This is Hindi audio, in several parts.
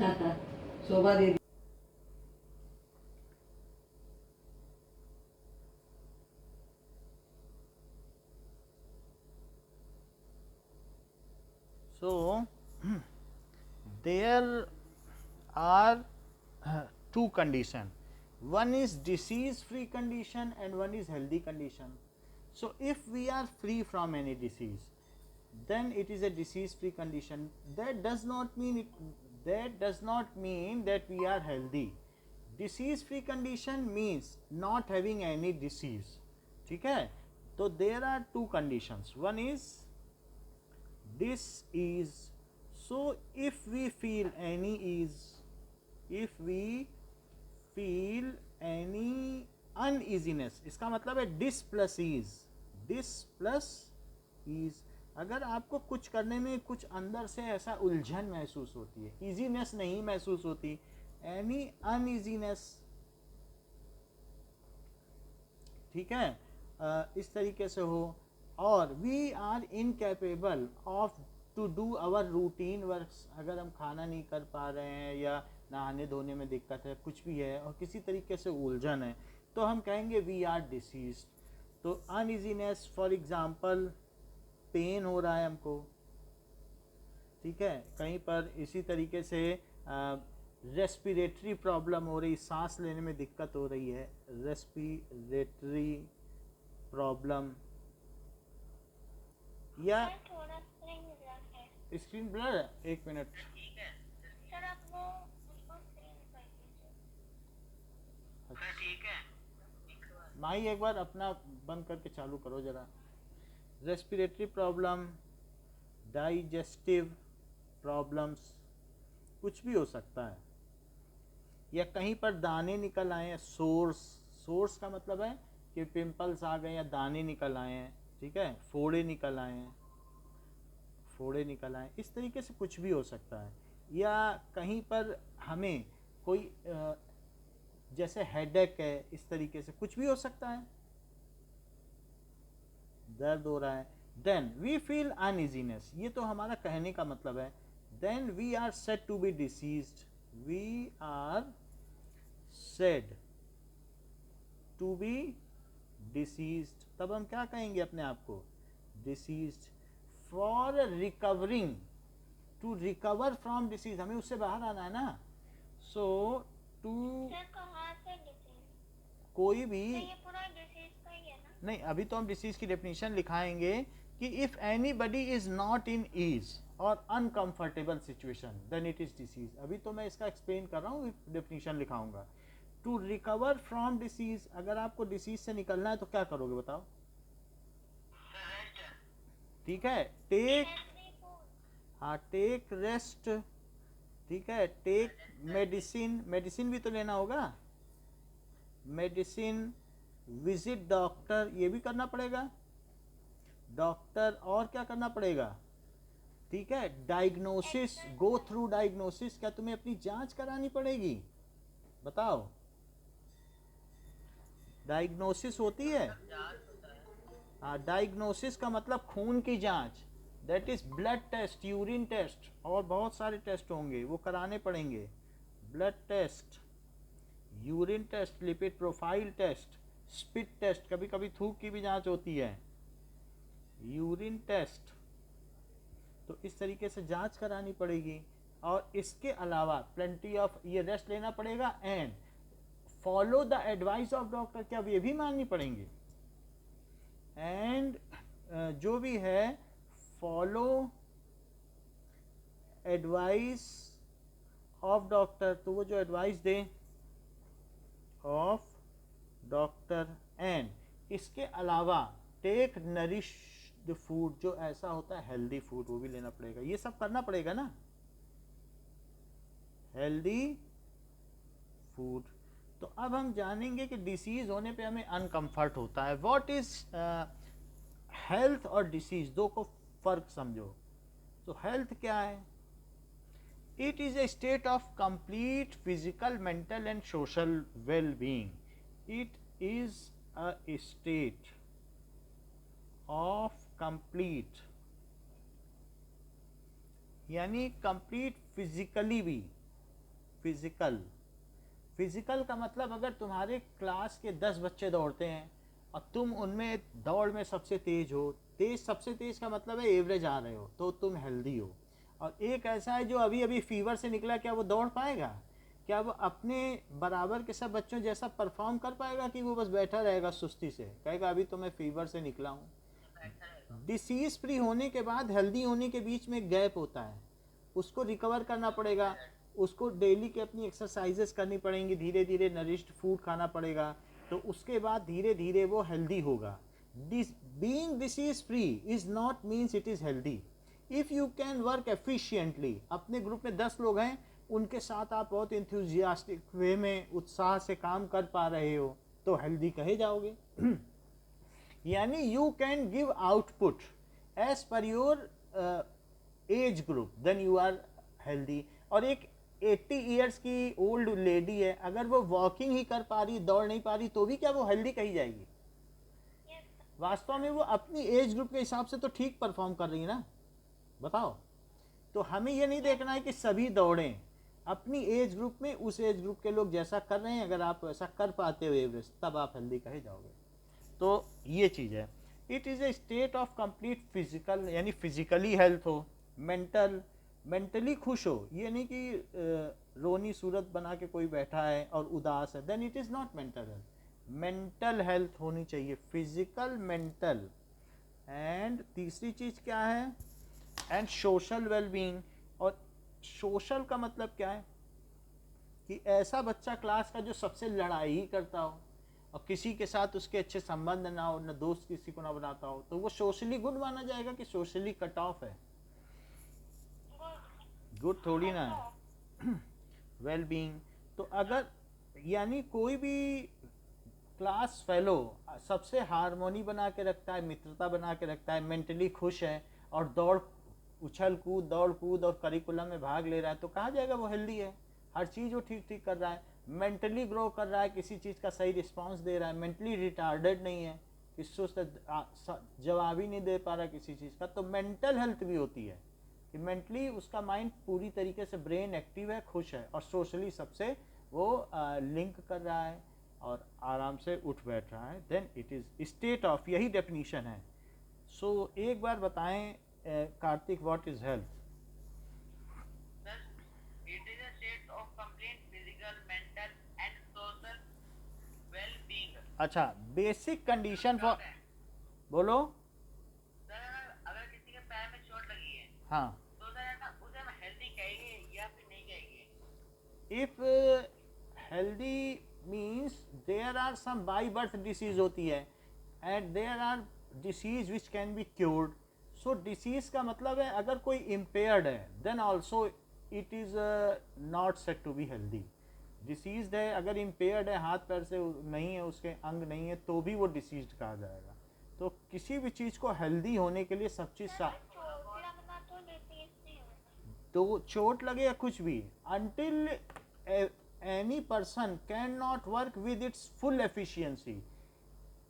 शोभा दीदी। So there are two condition. One is disease free condition and one is healthy condition. So if we are free from any disease, then it is a disease free condition. That does not mean that we are healthy. Disease free condition means not having any disease. ठीक है, तो there are two conditions. One is this is, so if we feel any uneasiness, इसका मतलब है dis plus is, अगर आपको कुछ करने में कुछ अंदर से ऐसा उलझन महसूस होती है, इजीनेस नहीं महसूस होती, एनी अनइजीनेस, ठीक है, इस तरीके से हो, और we are incapable of to do our routine works, अगर हम खाना नहीं कर पा रहे हैं या नहाने धोने में दिक्कत है, कुछ भी है और किसी तरीके से उलझन है, तो हम कहेंगे वी आर डिसीज. तो अनइजीनेस, फॉर एग्जांपल पेन हो रहा है हमको, ठीक है, कहीं पर इसी तरीके से रेस्पिरेटरी प्रॉब्लम हो रही, सांस लेने में दिक्कत हो रही है, रेस्पिरेटरी प्रॉब्लम, या थोड़ा स्क्रीन ब्लर है. स्क्रीन ब्लर है, एक मिनट. सर आप वो उसको स्क्रीन कर दीजिए. ठीक है, माही एक बार अपना बंद करके चालू करो जरा. रेस्पिरेटरी प्रॉब्लम, डाइजेस्टिव प्रॉब्लम्स, कुछ भी हो सकता है, या कहीं पर दाने निकल आए हैं, सोर्स का मतलब है कि पिंपल्स आ गए या दाने निकल आए हैं, ठीक है, फोड़े निकल आए, इस तरीके से कुछ भी हो सकता है. या कहीं पर हमें कोई जैसे हेडेक है, इस तरीके से कुछ भी हो सकता है, दर्द हो रहा है. देन वी फील अनइजीनेस, ये तो हमारा कहने का मतलब है. Then we are said to be diseased, we are said to be diseased, तब हम क्या कहेंगे अपने आप को, diseased. For recovering, to recover from disease, हमें उससे बाहर आना है ना. सो टू, सर कहाँ से डिसीज? कोई भी, तो ये पूरा डिसीज का ही है ना? नहीं, अभी तो हम डिसीज की डेफिनेशन लिखाएंगे कि if anybody is not in ease और uncomfortable situation then it is disease. अभी तो मैं इसका एक्सप्लेन कर रहा हूँ, डेफिनेशन लिखाऊंगा. टू रिकवर फ्रॉम डिसीज, अगर आपको डिसीज से निकलना है तो क्या करोगे बताओ, ठीक है, टेक, हाँ टेक रेस्ट, ठीक है, टेक मेडिसिन, मेडिसिन भी तो लेना होगा, मेडिसिन, विजिट डॉक्टर, ये भी करना पड़ेगा, डॉक्टर, और क्या करना पड़ेगा, ठीक है, डायग्नोसिस, गो थ्रू डायग्नोसिस, क्या तुम्हें अपनी जांच करानी पड़ेगी, बताओ, डायग्नोसिस होती है, हाँ, डायग्नोसिस का मतलब खून की जांच, that is blood test, urine test, और बहुत सारे टेस्ट होंगे वो कराने पड़ेंगे. Blood test, urine test, lipid profile test, spit test, कभी कभी थूक की भी जांच होती है, यूरिन टेस्ट, तो इस तरीके से जांच करानी पड़ेगी. और इसके अलावा प्लेंटी ऑफ, ये रेस्ट लेना पड़ेगा, and follow the advice of doctor, क्या ये भी माननी पड़ेंगी, एंड जो भी है फॉलो एडवाइस ऑफ डॉक्टर, तो वो जो advice they of doctor, and इसके अलावा टेक नरिश्ड फूड, जो ऐसा होता है हेल्दी फूड, वो भी लेना पड़ेगा. ये सब करना पड़ेगा ना, हेल्दी फूड. तो अब हम जानेंगे कि डिसीज होने पे हमें अनकंफर्ट होता है. व्हाट इज हेल्थ और डिसीज, दो को फर्क समझो. तो हेल्थ क्या है, it is a state of complete physical, mental and social well being. It is a state of complete, यानी कंप्लीट फिजिकली भी, फिजिकल। फिजिकल का मतलब अगर तुम्हारे क्लास के 10 बच्चे दौड़ते हैं और तुम उनमें दौड़ में सबसे तेज हो, सबसे तेज का मतलब है एवरेज आ रहे हो, तो तुम हेल्दी हो। और एक ऐसा है जो अभी अभी फीवर से निकला, क्या वो दौड़ पाएगा? क्या वो अपने बराबर के सब बच्चों जैसा परफॉर्म कर पाएगा कि वो बस बैठा रहेगा सुस्ती से, कहेगा अभी तो मैं फीवर से निकला हूँ? डिसीज फ्री होने के बाद हेल्दी होने के बीच में गैप होता है, उसको रिकवर करना पड़ेगा, उसको डेली की अपनी एक्सरसाइजेस करनी पड़ेंगी, धीरे धीरे नरिश्ड फूड खाना पड़ेगा, तो उसके बाद धीरे धीरे वो हेल्दी होगा। Being disease free is not means it is healthy. If you can work efficiently, अपने ग्रुप में 10 लोग हैं, उनके साथ आप बहुत इंथ्यूजियास्टिक वे में उत्साह से काम कर पा रहे हो, तो हेल्दी कहे जाओगे। यानी you can give output as per your age group, then you are healthy. और एक 80 ईयर्स की ओल्ड लेडी है, अगर वो वॉकिंग ही कर पा रही, दौड़ नहीं पा रही, तो भी क्या वो हेल्दी कही जाएगी? वास्तव में वो अपनी एज ग्रुप के हिसाब से तो ठीक परफॉर्म कर रही है ना, बताओ। तो हमें ये नहीं देखना है कि सभी दौड़ें, अपनी एज ग्रुप में उस एज ग्रुप के लोग जैसा कर रहे हैं, अगर आप वैसा कर पाते हो एवरेज, तब आप हेल्दी कहे जाओगे। तो ये चीज़ है। It is a state of complete physical, यानी फिजिकली हेल्थ हो, मेंटली खुश हो, ये नहीं कि रोनी सूरत बना के कोई बैठा है और उदास है, then it is not mental health. Mental health होनी चाहिए, फिजिकल, मेंटल। एंड तीसरी चीज़ क्या है? And social wellbeing. और सोशल का मतलब क्या है? कि ऐसा बच्चा क्लास का जो सबसे लड़ाई ही करता हो और किसी के साथ उसके अच्छे संबंध ना हो, ना दोस्त किसी को ना बनाता हो, तो वो सोशली गुड माना जाएगा कि सोशली कट ऑफ है? गुड थोड़ी ना है। Well being. तो अगर यानी कोई भी क्लास फेलो सबसे हारमोनी बना के रखता है, मित्रता बना के रखता है, मेंटली खुश है और दौड़ कूद और करिकुलम में भाग ले रहा है, तो कहा जाएगा वो हेल्दी है। हर चीज़ वो ठीक ठीक कर रहा है, मेंटली ग्रो कर रहा है, किसी चीज़ का सही रिस्पांस दे रहा है, मेंटली रिटार्डेड नहीं है, किसी से जवाब ही नहीं दे पा रहा किसी चीज़ का, तो मेंटल हेल्थ भी होती है कि मेंटली उसका माइंड पूरी तरीके से ब्रेन एक्टिव है, खुश है, और सोशली सबसे वो लिंक कर रहा है और आराम से उठ बैठ रहा है, then it is state of, यही डेफिनीशन है। सो एक बार बताएं Kartik, what is health? It is a state of complete physical, mental and social well-being. अच्छा, बेसिक कंडीशन फॉर, बोलो। सर अगर किसी के पैर में चोट लगी है, हाँ, तो सर ना उसे हम हेल्दी कहेंगे या फिर नहीं कहेंगे? If healthy means there are some by birth disease होती है and there are disease which can be cured. So disease का मतलब है अगर कोई इम्पेयर्ड है, then also it is not set to be healthy. Diseased है, अगर इम्पेयर्ड है, हाथ पैर से नहीं है, उसके अंग नहीं है, तो भी वो डिसीज्ड कहा जाएगा। तो किसी भी चीज़ को हेल्दी होने के लिए सब चीज़ तो चोट लगे या कुछ भी, until any person cannot work with its full efficiency,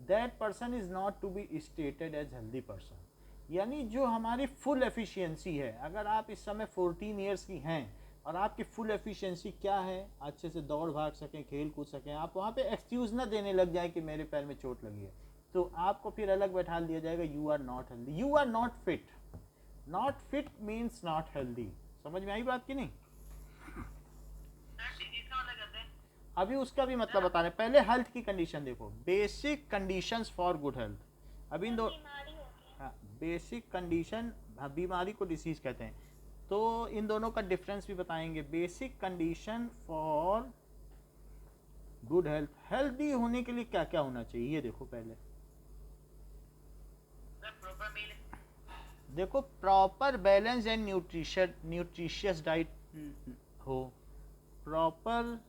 that person is not to be stated as healthy person। यानी जो हमारी फुल एफिशिएंसी है, अगर आप इस समय 14 ईयर्स की हैं और आपकी फुल एफिशिएंसी क्या है, अच्छे से दौड़ भाग सकें, खेल कूद सकें, आप वहाँ पे एक्सक्यूज़ ना देने लग जाए कि मेरे पैर में चोट लगी है, तो आपको फिर अलग बैठा दिया जाएगा, you are not healthy, you are not fit. Not fit means not healthy. समझ में आई बात की नहीं? अभी उसका भी मतलब बता रहे हैं, पहले हेल्थ की कंडीशन देखो, basic conditions for good health. अभी इन दो बेसिक कंडीशन, बीमारी को डिसीज कहते हैं, तो इन दोनों का डिफरेंस भी बताएंगे। Basic condition for good health, healthy होने के लिए क्या क्या होना चाहिए, ये देखो पहले। देखो, proper balance and nutritious diet हो, प्रॉपर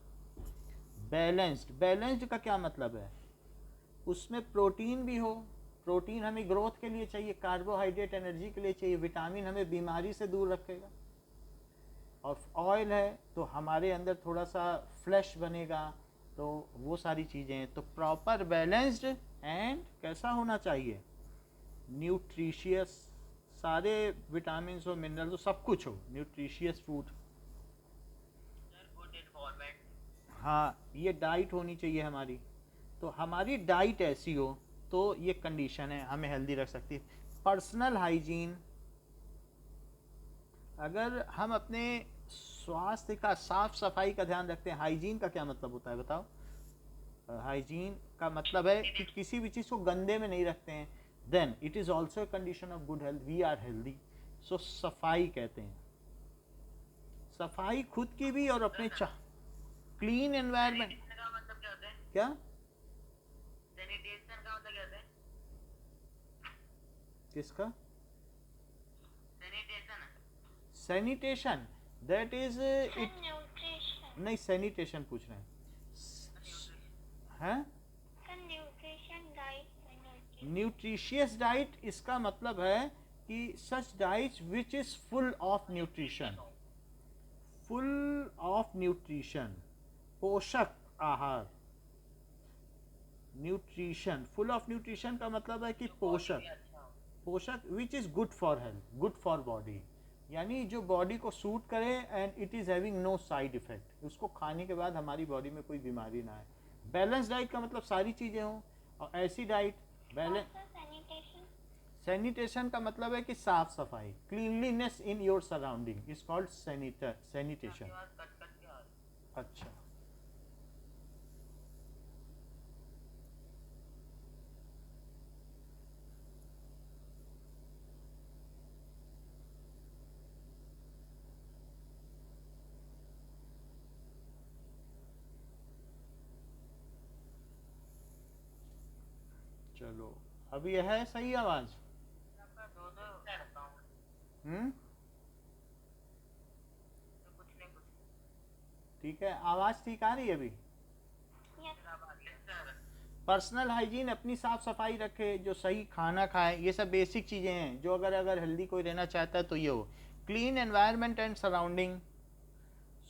बैलेंस्ड का क्या मतलब है? उसमें प्रोटीन भी हो, प्रोटीन हमें ग्रोथ के लिए चाहिए, कार्बोहाइड्रेट एनर्जी के लिए चाहिए, विटामिन हमें बीमारी से दूर रखेगा, और ऑयल है तो हमारे अंदर थोड़ा सा फ्लैश बनेगा, तो वो सारी चीज़ें हैं। तो प्रॉपर बैलेंस्ड एंड कैसा होना चाहिए? न्यूट्रिशियस, सारे विटामिन और मिनरल, तो सब कुछ हो, न्यूट्रिशियस फूड। हाँ, ये डाइट होनी चाहिए हमारी। तो हमारी डाइट ऐसी हो तो ये कंडीशन है, हमें हेल्दी रख सकती है। पर्सनल हाइजीन, अगर हम अपने स्वास्थ्य का, साफ सफाई का ध्यान रखते हैं। हाइजीन का क्या मतलब होता है बताओ? हाइजीन का मतलब है कि किसी भी चीज़ को गंदे में नहीं रखते हैं। Then it is also a condition of good health, we are healthy. So सफाई कहते हैं, सफाई खुद की भी और अपने क्लीन एनवायरनमेंट। सैनिटेशन का मतलब क्या होता है? क्या सैनिटेशन का मतलब क्या होता है? किसका? Sanitation. Sanitation, that is sir it. Nutrition. नहीं, सैनिटेशन पूछ रहे हैं हैं? Sir nutrition diet. Nutritious diet, इसका मतलब है कि such diet which is full of nutrition, full of nutrition, पोषक आहार। न्यूट्रिशन, फुल ऑफ न्यूट्रिशन का मतलब है कि पोषक, पोषक which is good for health, good for body, यानी जो बॉडी को सूट करे and it is having no side effect, उसको खाने के बाद हमारी बॉडी में कोई बीमारी ना आए। बैलेंस डाइट का मतलब सारी चीजें हों, और ऐसी डाइट बैलेंस। सैनिटेशन। सैनिटेशन का मतलब है कि साफ सफाई, cleanliness in your surrounding is called sanitation. अच्छा, चलो अब यह है सही आवाज? ठीक है, आवाज ठीक आ रही है अभी? पर्सनल हाइजीन, अपनी साफ सफाई रखे, जो सही खाना खाए, ये सब बेसिक चीजें हैं जो अगर हेल्दी कोई रहना चाहता है तो ये हो। Clean environment and surrounding,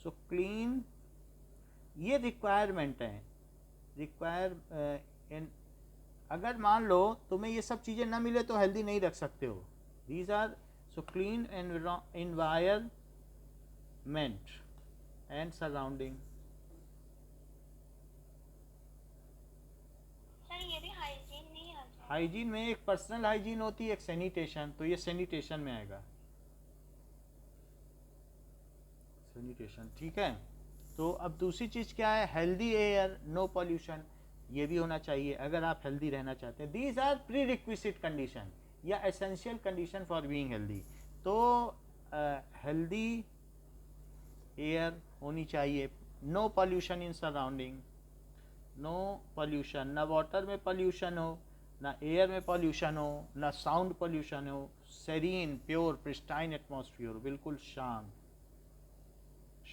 so clean, ये रिक्वायरमेंट है। रिक्वायर अगर मान लो तुम्हें ये सब चीजें ना मिले तो हेल्दी नहीं रख सकते हो। These are, so clean environment and surrounding. Sir ये भी हाइजीन नहीं आ जाएगा? हाइजीन में एक पर्सनल हाइजीन होती है, एक सैनिटेशन, तो ये सैनिटेशन में आएगा, सैनिटेशन। ठीक है, तो अब दूसरी चीज क्या है? हेल्दी एयर, नो पॉल्यूशन, ये भी होना चाहिए अगर आप हेल्दी रहना चाहते हैं। These are prerequisite condition या essential condition for being healthy. तो हेल्दी एयर होनी चाहिए, no pollution in surrounding, no pollution, ना वाटर में पॉल्यूशन हो, ना एयर में पॉल्यूशन हो, ना साउंड पॉल्यूशन हो, सेरीन प्योर प्रिस्टाइन एटमॉस्फेयर, बिल्कुल शांत।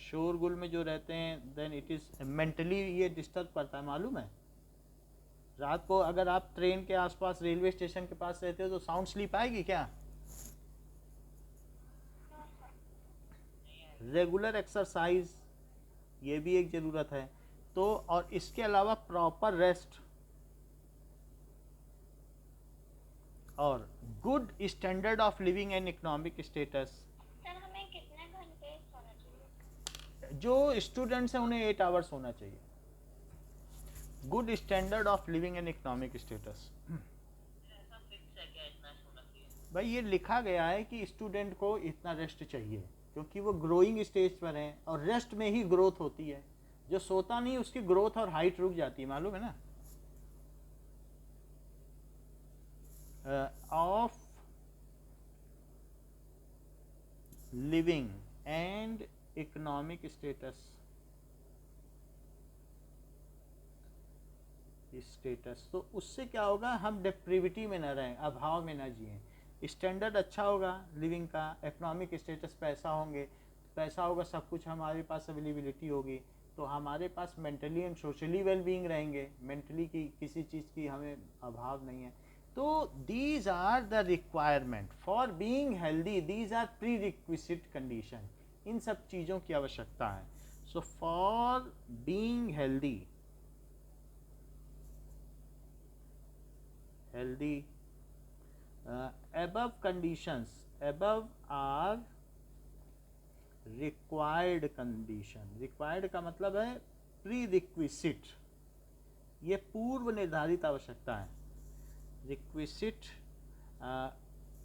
शोरगुल में जो रहते हैं देन इट इज मेंटली ये डिस्टर्ब करता है, मालूम है? रात को अगर आप ट्रेन के आसपास, रेलवे स्टेशन के पास रहते हो तो साउंड स्लीप आएगी क्या? रेगुलर एक्सरसाइज, ये भी एक ज़रूरत है। तो और इसके अलावा प्रॉपर रेस्ट और good standard of living and economic status. Sir हमें कितने घंटे सोना चाहिए? जो स्टूडेंट्स हैं उन्हें 8 आवर्स होना चाहिए। Good standard of living and economic status, भाई ये लिखा गया है कि स्टूडेंट को इतना रेस्ट चाहिए, क्योंकि वो ग्रोइंग स्टेज पर हैं और रेस्ट में ही ग्रोथ होती है। जो सोता नहीं उसकी ग्रोथ और हाइट रुक जाती है, मालूम है ना? Of living and economic status, तो उससे क्या होगा? हम डिप्रिविटी में ना रहें, अभाव में ना जिएं। स्टैंडर्ड अच्छा होगा लिविंग का, इकोनॉमिक स्टेटस, पैसा होंगे, पैसा होगा, सब कुछ हमारे पास अवेलेबिलिटी होगी, तो हमारे पास mentally and socially well being रहेंगे, मेंटली की किसी चीज़ की हमें अभाव नहीं है। तो these are the requirement for being healthy, these are prerequisite condition, इन सब चीज़ों की आवश्यकता है। So for being healthy, above conditions, above are required condition। required का मतलब है प्री रिक्विसिट, ये पूर्व निर्धारित आवश्यकता है, रिक्विसिट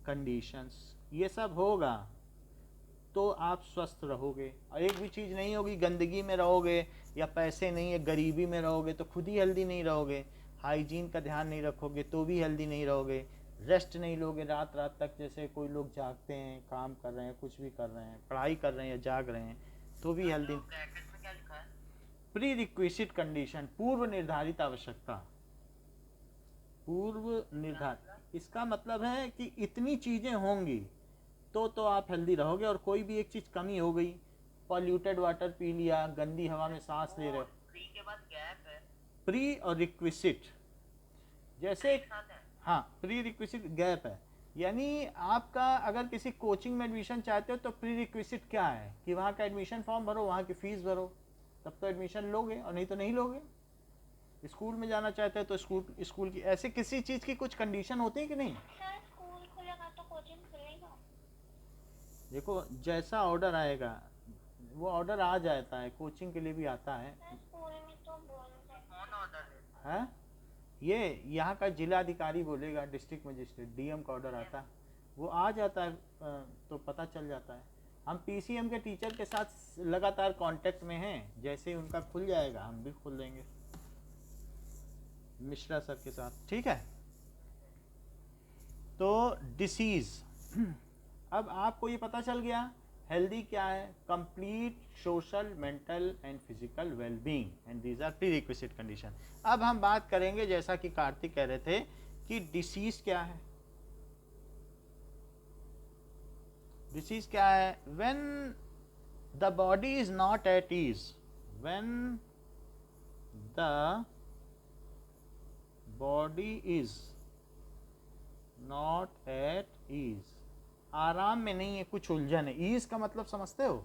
कंडीशंस, ये सब होगा तो आप स्वस्थ रहोगे। और एक भी चीज़ नहीं होगी, गंदगी में रहोगे या पैसे नहीं है गरीबी में रहोगे तो खुद ही हेल्दी नहीं रहोगे, हाइजीन का ध्यान नहीं रखोगे तो भी हेल्दी नहीं रहोगे, रेस्ट नहीं लोगे रात रात तक, जैसे कोई लोग जागते हैं, काम कर रहे हैं, कुछ भी कर रहे हैं, पढ़ाई कर रहे हैं या जाग रहे हैं तो भी हेल्दी। ब्रैकेट में क्या लिखा है? प्री रिक्विसिट कंडीशन, पूर्व निर्धारित आवश्यकता, पूर्व निर्धारित, इसका मतलब है कि इतनी चीज़ें होंगी तो आप हेल्दी रहोगे। और कोई भी एक चीज़ कमी हो गई, पॉल्यूटेड वाटर पी लिया, गंदी हवा में सांस ले रहे हो, प्री के बाद गैप है, प्री और रिक्विसिट जैसे, एक साथ है। हाँ प्री रिक्विसिट गैप है, यानी आपका अगर किसी कोचिंग में एडमिशन चाहते हो तो प्री रिक्विसिट क्या है कि वहाँ का एडमिशन फॉर्म भरो, वहाँ की फ़ीस भरो, तब तो एडमिशन लोगे और नहीं तो नहीं लोगे। स्कूल में जाना चाहते हो तो स्कूल की, ऐसे किसी चीज़ की कुछ कंडीशन होती है कि नहीं। सर स्कूल खुलेगा तो कोचिंग खुलेगा। देखो जैसा ऑर्डर आएगा वो ऑर्डर आ जाता है, कोचिंग के लिए भी आता है। सर स्कूल में तो बोलते हैं। कौन ऑर्डर देता है ये यहाँ का जिला अधिकारी बोलेगा, डिस्ट्रिक्ट मजिस्ट्रेट, डीएम का ऑर्डर आता है, वो आ जाता है तो पता चल जाता है। हम पीसीएम के टीचर के साथ लगातार कांटेक्ट में हैं, जैसे ही उनका खुल जाएगा हम भी खोल देंगे, मिश्रा सर के साथ, ठीक है। तो डिसीज, अब आपको ये पता चल गया हेल्दी क्या है, complete social, mental and physical wellbeing, and these are prerequisite condition. अब हम बात करेंगे, जैसा कि कार्तिक कह रहे थे, कि डिसीज क्या है। डिसीज क्या है, when the body is not at ease, when the body is not at ease, आराम में नहीं है, कुछ उलझन है। ईज का मतलब समझते हो,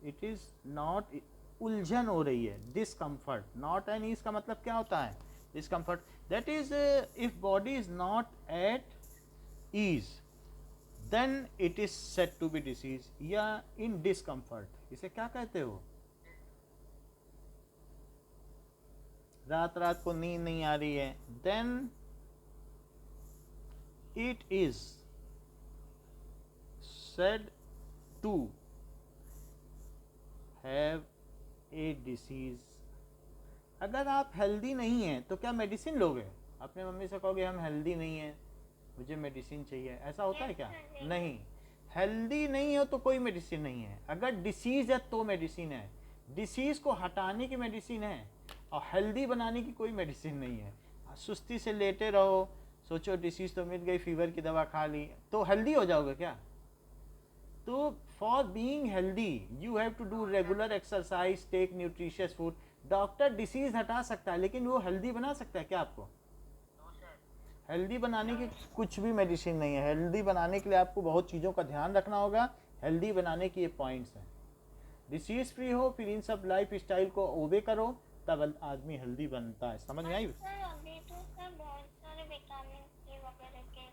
इट इज नॉट, उलझन हो रही है, डिसकम्फर्ट। नॉट एन ईज का मतलब क्या होता है, discomfort. That is if body is not at ease then it is said to be disease, या इन डिसकम्फर्ट, इसे क्या कहते हो, रात रात को नींद नहीं आ रही है, then it is said to have a disease। अगर आप हेल्दी नहीं हैं तो क्या मेडिसिन लोगे, अपने मम्मी से कहोगे हम हेल्दी नहीं हैं मुझे मेडिसिन चाहिए, ऐसा होता है क्या, नहीं। हेल्दी नहीं हो तो कोई मेडिसिन नहीं है, अगर डिसीज है तो मेडिसिन है, डिसीज को हटाने की मेडिसिन है, और हेल्दी बनाने की कोई मेडिसिन नहीं है। सुस्ती से लेटे रहो, सोचो डिसीज तो मिल गई, फीवर की दवा खा ली तो हेल्दी हो जाओगे क्या। तो for being healthy you have to do regular exercise, take nutritious food. Doctor disease हटा सकता है लेकिन वो हेल्दी बना सकता है क्या आपको, नो सर। हेल्दी बनाने की कुछ भी मेडिसिन नहीं है। हेल्दी बनाने के लिए आपको बहुत चीज़ों का ध्यान रखना होगा, हेल्दी बनाने की ये पॉइंट्स हैं। डिसीज फ्री हो, फिर इन सब लाइफ स्टाइल को ओबे करो, तब आदमी हेल्दी बनता है। समझ में आई। सर अभी तो सर बहुत सारे विटामिन के वगैरह के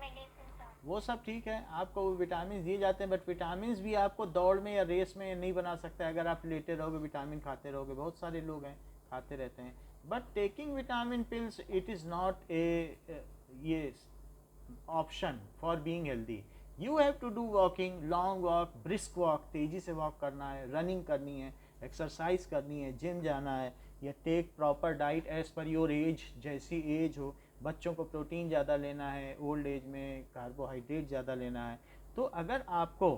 मेडिसिन वो सब ठीक है, आपको विटामिन दिए जाते हैं, बट विटामिन भी आपको दौड़ में या रेस में नहीं बना सकता है। अगर आप लेटे रहोगे विटामिन खाते रहोगे, बहुत सारे लोग हैं खाते रहते हैं, but taking vitamin pills it is not a ये option for being healthy. You have to do walking, long walk, brisk walk, तेज़ी से वॉक करना है, रनिंग करनी है, एक्सरसाइज करनी है, जिम जाना है, या take proper diet as per your age, जैसी एज हो। बच्चों को प्रोटीन ज़्यादा लेना है, ओल्ड एज में कार्बोहाइड्रेट ज़्यादा लेना है। तो अगर आपको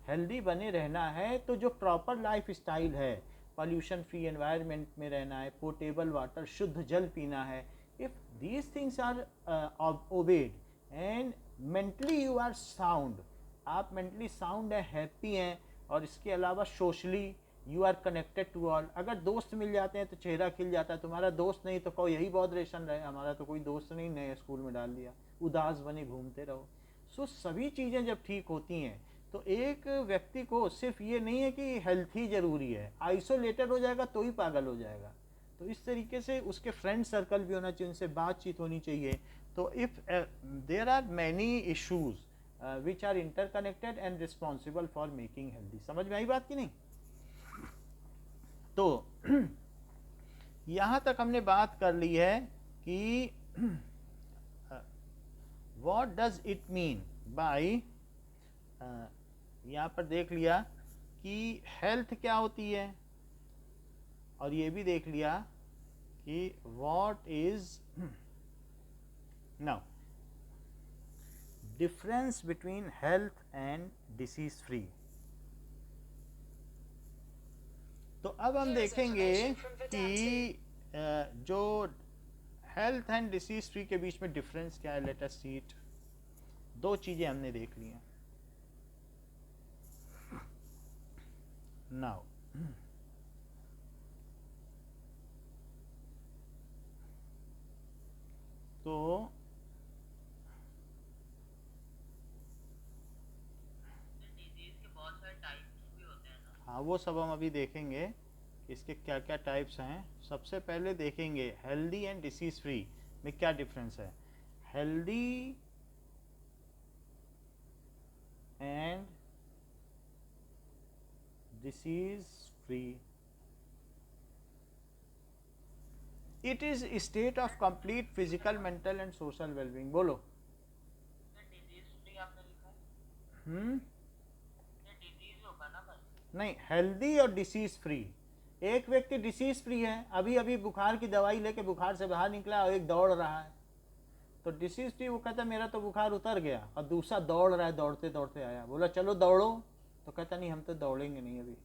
हेल्दी बने रहना है तो जो प्रॉपर लाइफ स्टाइल है, पॉल्यूशन फ्री एनवायरनमेंट में रहना है, पोर्टेबल वाटर, शुद्ध जल पीना है, if these things are obeyed and mentally you are sound, आप मेंटली साउंड है, हैप्पी हैं, और इसके अलावा socially you are connected to all. अगर दोस्त मिल जाते हैं तो चेहरा खिल जाता है, तुम्हारा दोस्त नहीं तो कहो यही बहुत रेशन रहे, हमारा तो कोई दोस्त नहीं, नए स्कूल में डाल दिया, उदास बने घूमते रहो। सो सभी चीज़ें जब ठीक होती हैं तो एक व्यक्ति को सिर्फ ये नहीं है कि हेल्थ ही ज़रूरी है, आइसोलेटेड हो जाएगा तो ही पागल हो जाएगा। तो इस तरीके से उसके फ्रेंड सर्कल भी होना चाहिए, उनसे बातचीत होनी चाहिए। तो if there are many issues which are interconnected and responsible for making healthy. समझ में आई बात की नहीं। तो यहाँ तक हमने बात कर ली है कि what does it mean by, यहाँ पर देख लिया कि हेल्थ क्या होती है, और ये भी देख लिया कि what is now difference between health and disease free. तो अब हम देखेंगे कि जो हेल्थ एंड डिसीज फ्री के बीच में डिफरेंस क्या है। Late us see it. दो चीजें हमने देख ली हैं। नाउ तो डिजीज के बहुत सारे टाइप्स भी होते हैं ना। हाँ, वो सब हम अभी देखेंगे इसके क्या क्या टाइप्स हैं। सबसे पहले देखेंगे हेल्दी एंड डिसीज फ्री में क्या डिफरेंस है। Healthy and disease free, it is state of complete physical, mental and social wellbeing. बोलो। डिजीज फ्री आपने लिखा है, ये डिजीज होगा ना बस। नहीं, हेल्दी और डिसीज फ्री। एक व्यक्ति डिसीज फ्री है, अभी अभी बुखार की दवाई लेके बुखार से बाहर निकला और एक दौड़ रहा है, तो डिसीज फ्री वो कहता है मेरा तो बुखार उतर गया, और दूसरा दौड़ रहा है, दौड़ते दौड़ते आया, बोला चलो दौड़ो, तो कहता नहीं हम तो दौड़ेंगे नहीं अभी।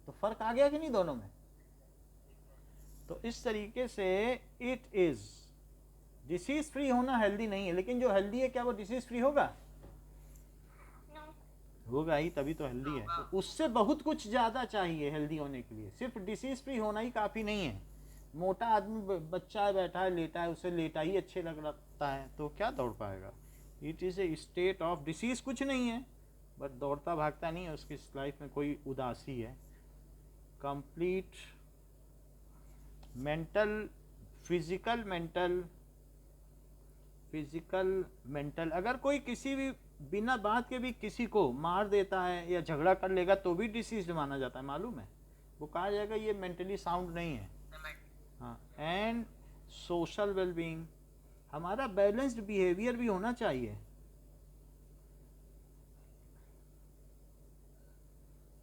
तो फर्क आ गया कि नहीं दोनों में। तो इस तरीके से इट इज डिसीज फ्री होना हेल्दी नहीं है, लेकिन जो हेल्दी है क्या वो डिसीज फ्री होगा? नो, होगा ही, तभी तो हेल्दी है। तो उससे बहुत कुछ ज़्यादा चाहिए हेल्दी होने के लिए, सिर्फ डिसीज फ्री होना ही काफ़ी नहीं है। मोटा आदमी बच्चा बैठा है, लेटा है, उसे लेटा ही अच्छे लगता है, तो क्या दौड़ पाएगा। It is a state of disease, कुछ नहीं है, बट दौड़ता भागता नहीं है, उसकी लाइफ में कोई उदासी है। कंप्लीट मेंटल, फिजिकल मेंटल, अगर कोई किसी भी बिना बात के भी किसी को मार देता है या झगड़ा कर लेगा तो भी डिसीज माना जाता है, मालूम है। वो कहा जाएगा ये मेंटली साउंड नहीं है। हाँ, एंड सोशल वेलबींग, हमारा बैलेंस्ड बिहेवियर भी होना चाहिए,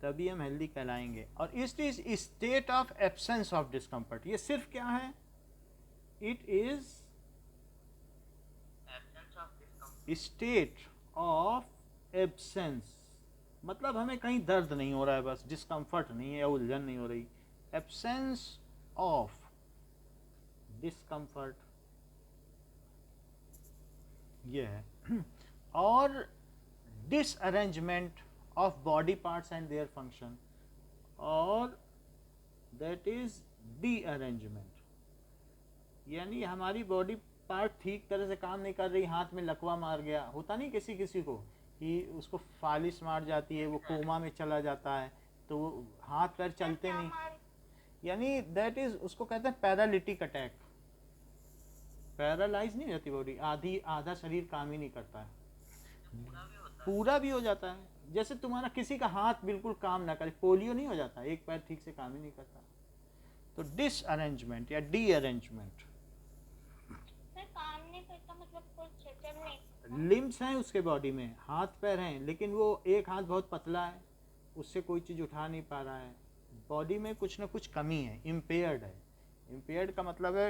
तभी हम हेल्दी कहलाएंगे। और it is state of absence of discomfort. ये सिर्फ क्या है? It is state of absence, मतलब हमें कहीं दर्द नहीं हो रहा है, बस डिस्कम्फर्ट नहीं है या उलझन नहीं हो रही। एब्सेंस ऑफ डिस्कम्फर्ट ये है। और disarrangement of body parts and their function, और दैट इज डी-अरेंजमेंट, यानी हमारी बॉडी पार्ट ठीक तरह से काम नहीं कर रही, हाथ में लकवा मार गया, होता नहीं किसी किसी को कि उसको फालिश मार जाती है, वो कोमा में चला जाता है, तो वो हाथ पैर चलते नहीं, यानी दैट इज, उसको कहते हैं पैरालिटिक अटैक। पैरालाइज नहीं रहती बॉडी, आधा शरीर काम ही नहीं करता है, पूरा भी हो जाता है। जैसे तुम्हारा किसी का हाथ बिल्कुल काम ना करे, पोलियो नहीं हो जाता, एक पैर ठीक से काम ही नहीं करता। तो डिसअरेंजमेंट या डी अरेंजमेंट, काम नहीं करता मतलब कुछ चल नहीं। लिम्स हैं उसके बॉडी में, हाथ पैर हैं, लेकिन वो एक हाथ बहुत पतला है, उससे कोई चीज़ उठा नहीं पा रहा है, बॉडी में कुछ ना कुछ कमी है, इम्पेयर्ड है। इम्पेयर्ड का मतलब है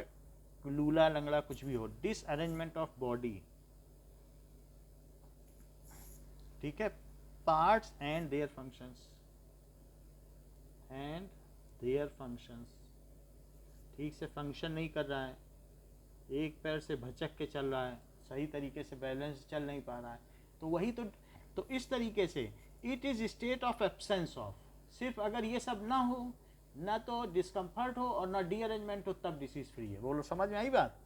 लूला लंगड़ा कुछ भी हो। डिसअरेंजमेंट ऑफ बॉडी, ठीक है। पार्ट्स एंड देयर फंक्शंस, ठीक से फंक्शन नहीं कर रहा है, एक पैर से भचक के चल रहा है, सही तरीके से बैलेंस चल नहीं पा रहा है, तो वही तो इस तरीके से it is state of absence of. सिर्फ अगर ये सब ना हो, ना तो डिस्कम्फर्ट हो और ना डी अरेंजमेंट हो, तब डिसीज फ्री है। बोलो, समझ में आई बात?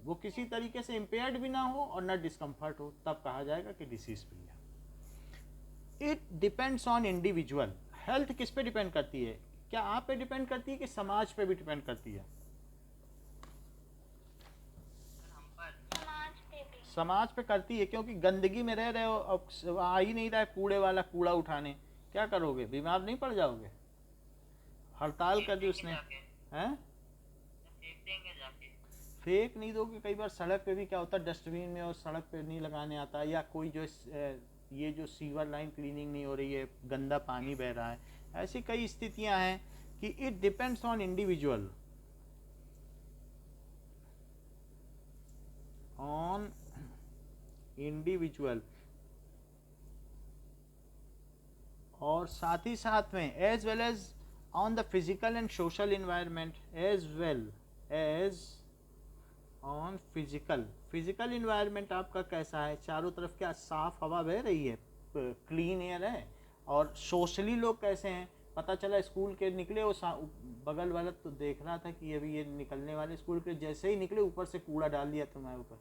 वो किसी तरीके से इम्पेयर्ड भी ना हो और ना डिस्कम्फर्ट हो, तब कहा जाएगा कि डिसीज फ्री है। It depends on individual. Health किस पे डिपेंड करती है? क्या आप पे डिपेंड करती है कि समाज पे भी डिपेंड करती है? समाज पे करती है, क्योंकि गंदगी में रह रहे हो, अब आ ही नहीं रहा है कूड़े वाला कूड़ा उठाने, क्या करोगे? बीमार नहीं पड़ जाओगे? हड़ताल कर दी फेंक उसने, देंगे जाके, हैं? फेंक देंगे जाके। फेक नहीं दोगे, कई बार सड़क पे भी क्या होता है डस्टबिन में और सड़क पे नहीं लगाने आता, या कोई जो ये जो सीवर लाइन क्लीनिंग नहीं हो रही है, गंदा पानी बह रहा है, ऐसी कई स्थितियां हैं कि it depends on individual, on individual. और साथ ही साथ में as well as on the physical and social environment, as well as on physical environment आपका कैसा है, चारों तरफ क्या साफ हवा बह रही है, क्लीन एयर है, और सोशली लोग कैसे हैं। पता चला स्कूल के निकले, वो बगल वाला तो देख रहा था कि अभी ये निकलने वाले स्कूल के, जैसे ही निकले ऊपर से कूड़ा डाल दिया तुम्हारे ऊपर।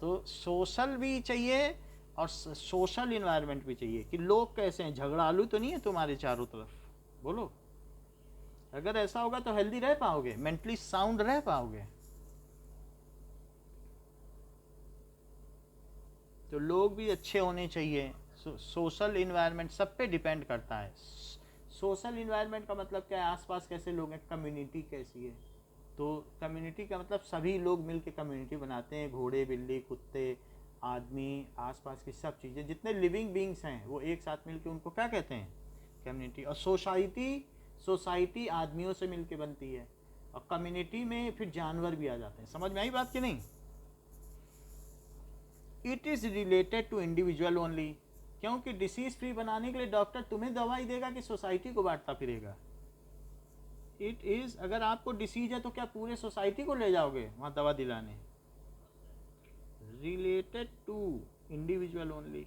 तो सोशल भी चाहिए और सोशल इन्वायरमेंट भी चाहिए कि लोग कैसे हैं, झगड़ालू तो नहीं है तुम्हारे चारों तरफ, बोलो। अगर ऐसा होगा तो हेल्दी रह पाओगे, मेंटली साउंड रह पाओगे। तो लोग भी अच्छे होने चाहिए। सोशल इन्वायरमेंट सब पे डिपेंड करता है। सोशल इन्वायरमेंट का मतलब क्या है, आसपास कैसे लोग हैं, कम्युनिटी कैसी है। तो कम्युनिटी का मतलब सभी लोग मिलके कम्युनिटी बनाते हैं, घोड़े बिल्ली कुत्ते आदमी, आसपास की सब चीज़ें, जितने लिविंग बींग्स हैं वो एक साथ मिलके, उनको क्या कहते हैं, कम्युनिटी। और सोसाइटी आदमियों से मिलके बनती है, और कम्युनिटी में फिर जानवर भी आ जाते हैं। समझ में आई बात कि नहीं? It is related to individual only, क्योंकि डिसीज फ्री बनाने के लिए डॉक्टर तुम्हें दवाई देगा कि सोसाइटी को बांटता फिरेगा। इट इज, अगर आपको डिसीज है तो क्या पूरे सोसाइटी को ले जाओगे वहां दवा दिलाने? Related to individual only.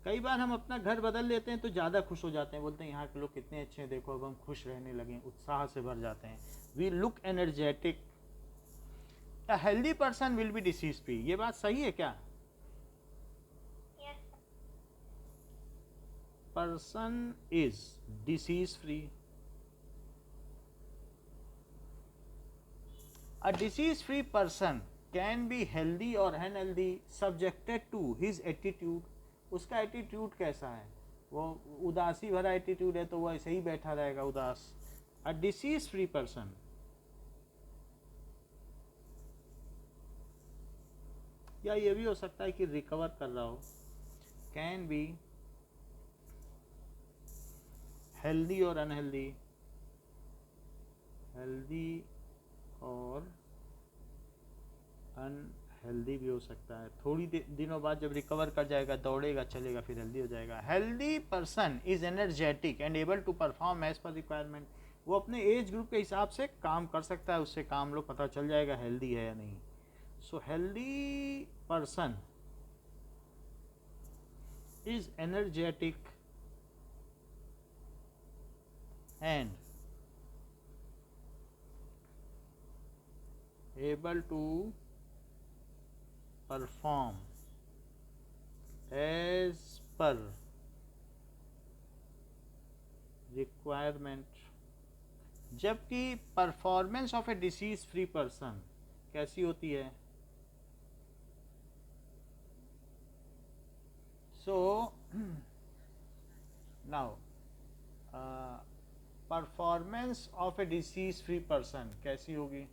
कई बार हम अपना घर बदल लेते हैं तो ज़्यादा खुश हो जाते हैं, बोलते हैं यहाँ के लोग कितने अच्छे हैं, देखो अब हम खुश रहने लगे, उत्साह से भर जाते हैं, we look energetic. A healthy person will be disease free, ये बात सही है क्या? Yes. Person is disease free. A disease free person can be healthy or unhealthy subjected to his attitude. उसका एटीट्यूड कैसा है, वो उदासी भरा एटीट्यूड है तो वो ऐसे ही बैठा रहेगा उदास। अ डिसीज फ्री पर्सन, या ये भी हो सकता है कि रिकवर कर रहा हो, कैन बी हेल्दी और अनहेल्दी, हेल्दी और अनहेल्दी भी हो सकता है। थोड़ी दिनों बाद जब रिकवर कर जाएगा, दौड़ेगा चलेगा, फिर हेल्दी हो जाएगा। Healthy person is energetic and able to perform as per requirement, वो अपने एज ग्रुप के हिसाब से काम कर सकता है, उससे काम लो पता चल जाएगा हेल्दी है या नहीं। So healthy person is energetic and able to perform as per requirement। जबकि performance of A disease free person कैसी होती है? So now performance of A disease free person कैसी होगी?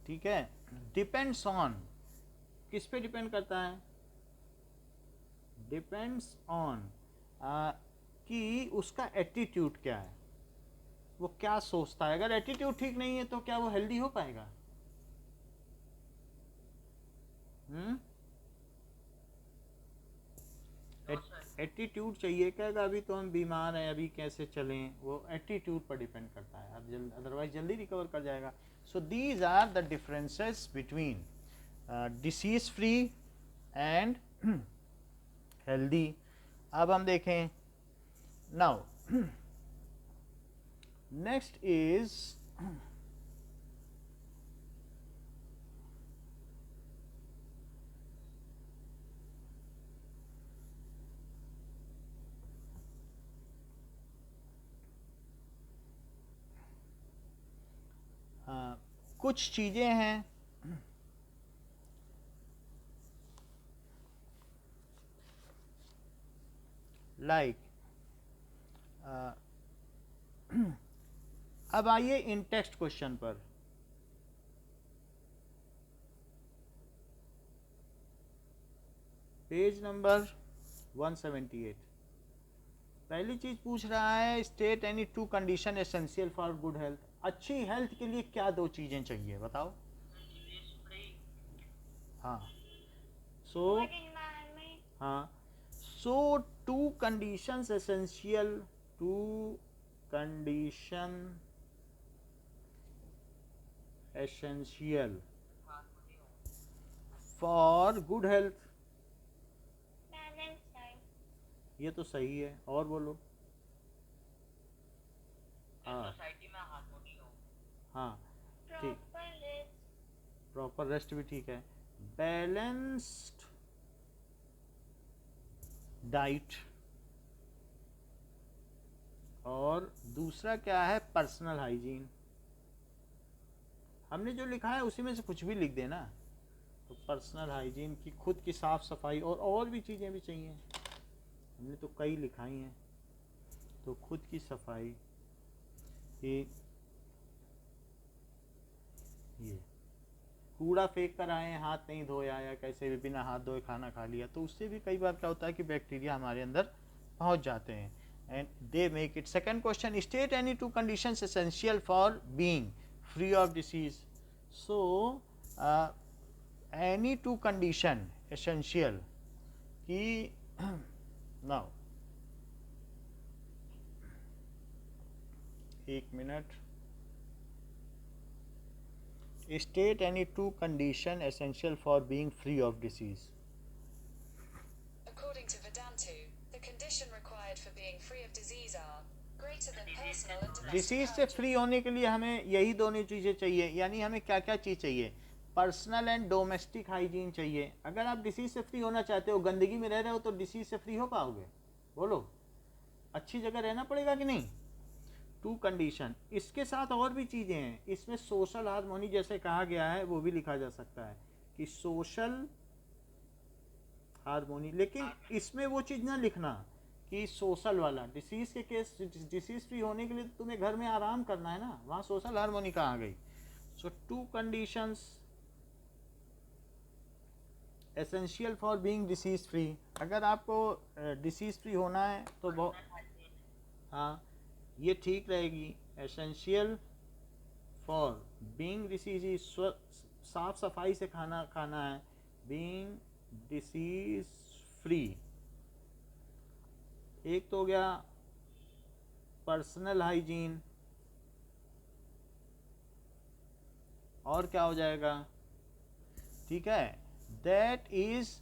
ठीक है, डिपेंड्स ऑन, किस पे डिपेंड करता है? डिपेंड्स ऑन कि उसका एटीट्यूड क्या है, वो क्या सोचता है। अगर एटीट्यूड ठीक नहीं है तो क्या वो हेल्दी हो पाएगा? एटीट्यूड चाहिए, कहेगा अभी तो हम बीमार हैं, अभी कैसे चलें, वो एटीट्यूड पर डिपेंड करता है, अब अदरवाइज जल्दी रिकवर कर जाएगा। So these are the differences between disease free and healthy. अब हम देखें नाउ, नेक्स्ट इज कुछ चीज़ें हैं लाइक अब आइए इन टेक्स्ट क्वेश्चन पर। Page number 178। पहली चीज पूछ रहा है state any two condition essential for good health. अच्छी हेल्थ के लिए क्या दो चीजें चाहिए बताओ। Disease free. हाँ सो Good environment. हाँ so two conditions essential, two condition essential harmony हो। For good health. Balanced diet. ये तो सही है, और बोलो। हाँ सोसाइटी में हार्मोनी हो। हाँ ठीक, Proper rest. प्रॉपर रेस्ट भी ठीक है। बैलेंस्ड डाइट, और दूसरा क्या है पर्सनल हाइजीन। हमने जो लिखा है उसी में से कुछ भी लिख देना। तो पर्सनल हाइजीन की खुद की साफ सफाई, और भी चीज़ें भी चाहिए, हमने तो कई लिखाई हैं। तो खुद की सफाई, ये कूड़ा फेंक कर आए, हाथ नहीं धोया या कैसे भी बिना हाथ धोए खाना खा लिया, तो उससे भी कई बार क्या होता है कि बैक्टीरिया हमारे अंदर पहुंच जाते हैं। And they make it. Second question, state any to conditions essential for being free of disease. So any two condition essential की नाउ एक minute, state any two condition essential for being free of disease. According to Vedantu, the condition required for being free of disease are greater than personal and domestic disease से hygiene. फ्री होने के लिए हमें यही दोनों चीज़ें चाहिए। यानी हमें क्या क्या चीज़ चाहिए, पर्सनल एंड डोमेस्टिक हाइजीन चाहिए। अगर आप डिसीज से फ्री होना चाहते हो, गंदगी में रह रहे हो, तो डिसीज से फ्री हो पाओगे? बोलो, अच्छी जगह रहना पड़ेगा कि नहीं। टू कंडीशन, इसके साथ और भी चीज़ें हैं। इसमें सोशल हार्मोनी जैसे कहा गया है वो भी लिखा जा सकता है कि सोशल हार्मोनी, लेकिन इसमें वो चीज़ ना लिखना कि सोशल वाला। डिसीज के केस, डिसीज फ्री होने के लिए तो तुम्हें घर में आराम करना है ना, वहाँ सोशल हार्मोनी कहाँ आ गई। So two conditions essential for being disease free. अगर आपको डिसीज फ्री होना है तो बहुत, हाँ ये ठीक रहेगी। एसेंशियल फॉर बीइंग डिसीज, साफ सफाई से खाना खाना है, बीइंग डिसीज फ्री। एक तो हो गया पर्सनल हाइजीन, और क्या हो जाएगा, ठीक है, दैट इज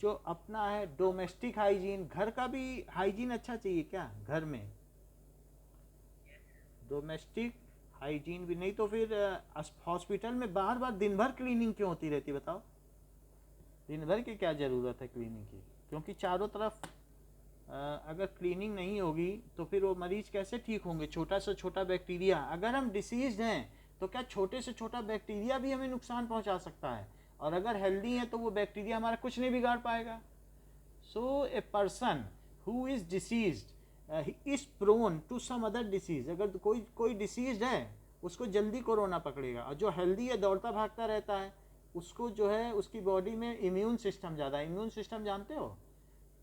जो अपना है डोमेस्टिक हाइजीन। घर का भी हाइजीन अच्छा चाहिए क्या घर में, डोमेस्टिक हाइजीन भी। नहीं तो फिर हॉस्पिटल में बार बार दिन भर क्लीनिंग क्यों होती रहती बताओ। दिन भर की क्या ज़रूरत है क्लीनिंग की, क्योंकि चारों तरफ अगर क्लीनिंग नहीं होगी तो फिर वो मरीज कैसे ठीक होंगे। छोटा से छोटा बैक्टीरिया, अगर हम डिसीज्ड हैं तो क्या छोटे से छोटा बैक्टीरिया भी हमें नुकसान पहुंचा सकता है, और अगर हेल्दी है तो वो बैक्टीरिया हमारा कुछ नहीं बिगाड़ पाएगा। So a person who is diseased is prone to some other disease. अगर कोई डिसीज है उसको जल्दी कोरोना पकड़ेगा, और जो हेल्दी है दौड़ता भागता रहता है उसको जो है उसकी बॉडी में इम्यून सिस्टम ज़्यादा। इम्यून सिस्टम जानते हो,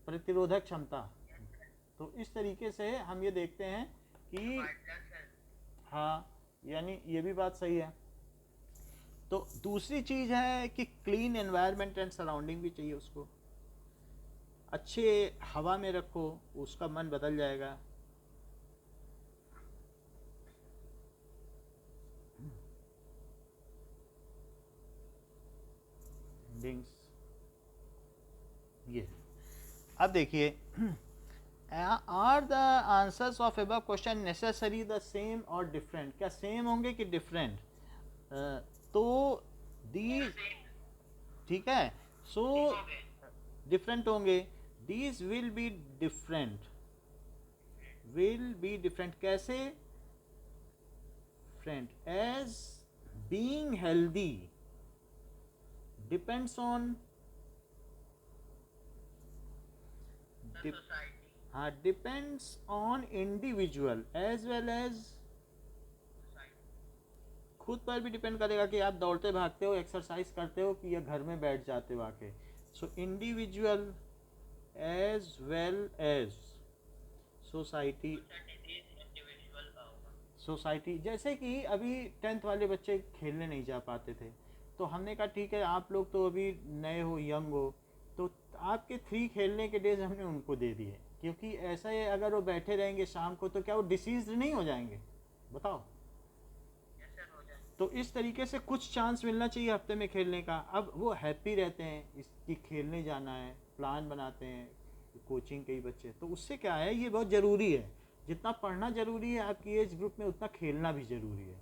प्रतिरोधक क्षमता। तो इस तरीके से हम ये देखते हैं कि हाँ, यानी ये भी बात सही है। तो दूसरी चीज़ है कि क्लीन एनवायरनमेंट एंड सराउंडिंग भी चाहिए उसको। अच्छे हवा में रखो, उसका मन बदल जाएगा। ये अब देखिए, are the answers of above question necessary the same और डिफरेंट। क्या सेम होंगे कि डिफरेंट? तो दी, ठीक है, सो डिफरेंट होंगे। These will be different, will be different कैसे? Friend as being healthy depends on The society. depends on individual as well as Society. खुद पर भी डिपेंड करेगा कि आप दौड़ते भागते हो, एक्सरसाइज करते हो, कि या घर में बैठ जाते हो आके. So individual as well as society. उसका डिजीज इंडिविजुअल का होगा. सोसाइटी जैसे कि अभी 10th वाले बच्चे खेलने नहीं जा पाते थे, तो हमने कहा ठीक है आप लोग तो अभी नए हो, यंग हो, तो आपके 3 खेलने के डेज हमने उनको दे दिए, क्योंकि ऐसा है अगर वो बैठे रहेंगे शाम को तो क्या वो डिसीज नहीं हो जाएंगे? बताओ. ऐसे हो जाए. तो इस तरीके से कुछ चांस मिलना चाहिए हफ्ते में खेलने का. अब वो हैप्पी रहते हैं इसकी खेलने जाना है, प्लान बनाते हैं, कोचिंग के ही बच्चे, तो उससे क्या है, ये बहुत ज़रूरी है. जितना पढ़ना ज़रूरी है आपकी एज ग्रुप में, उतना खेलना भी ज़रूरी है.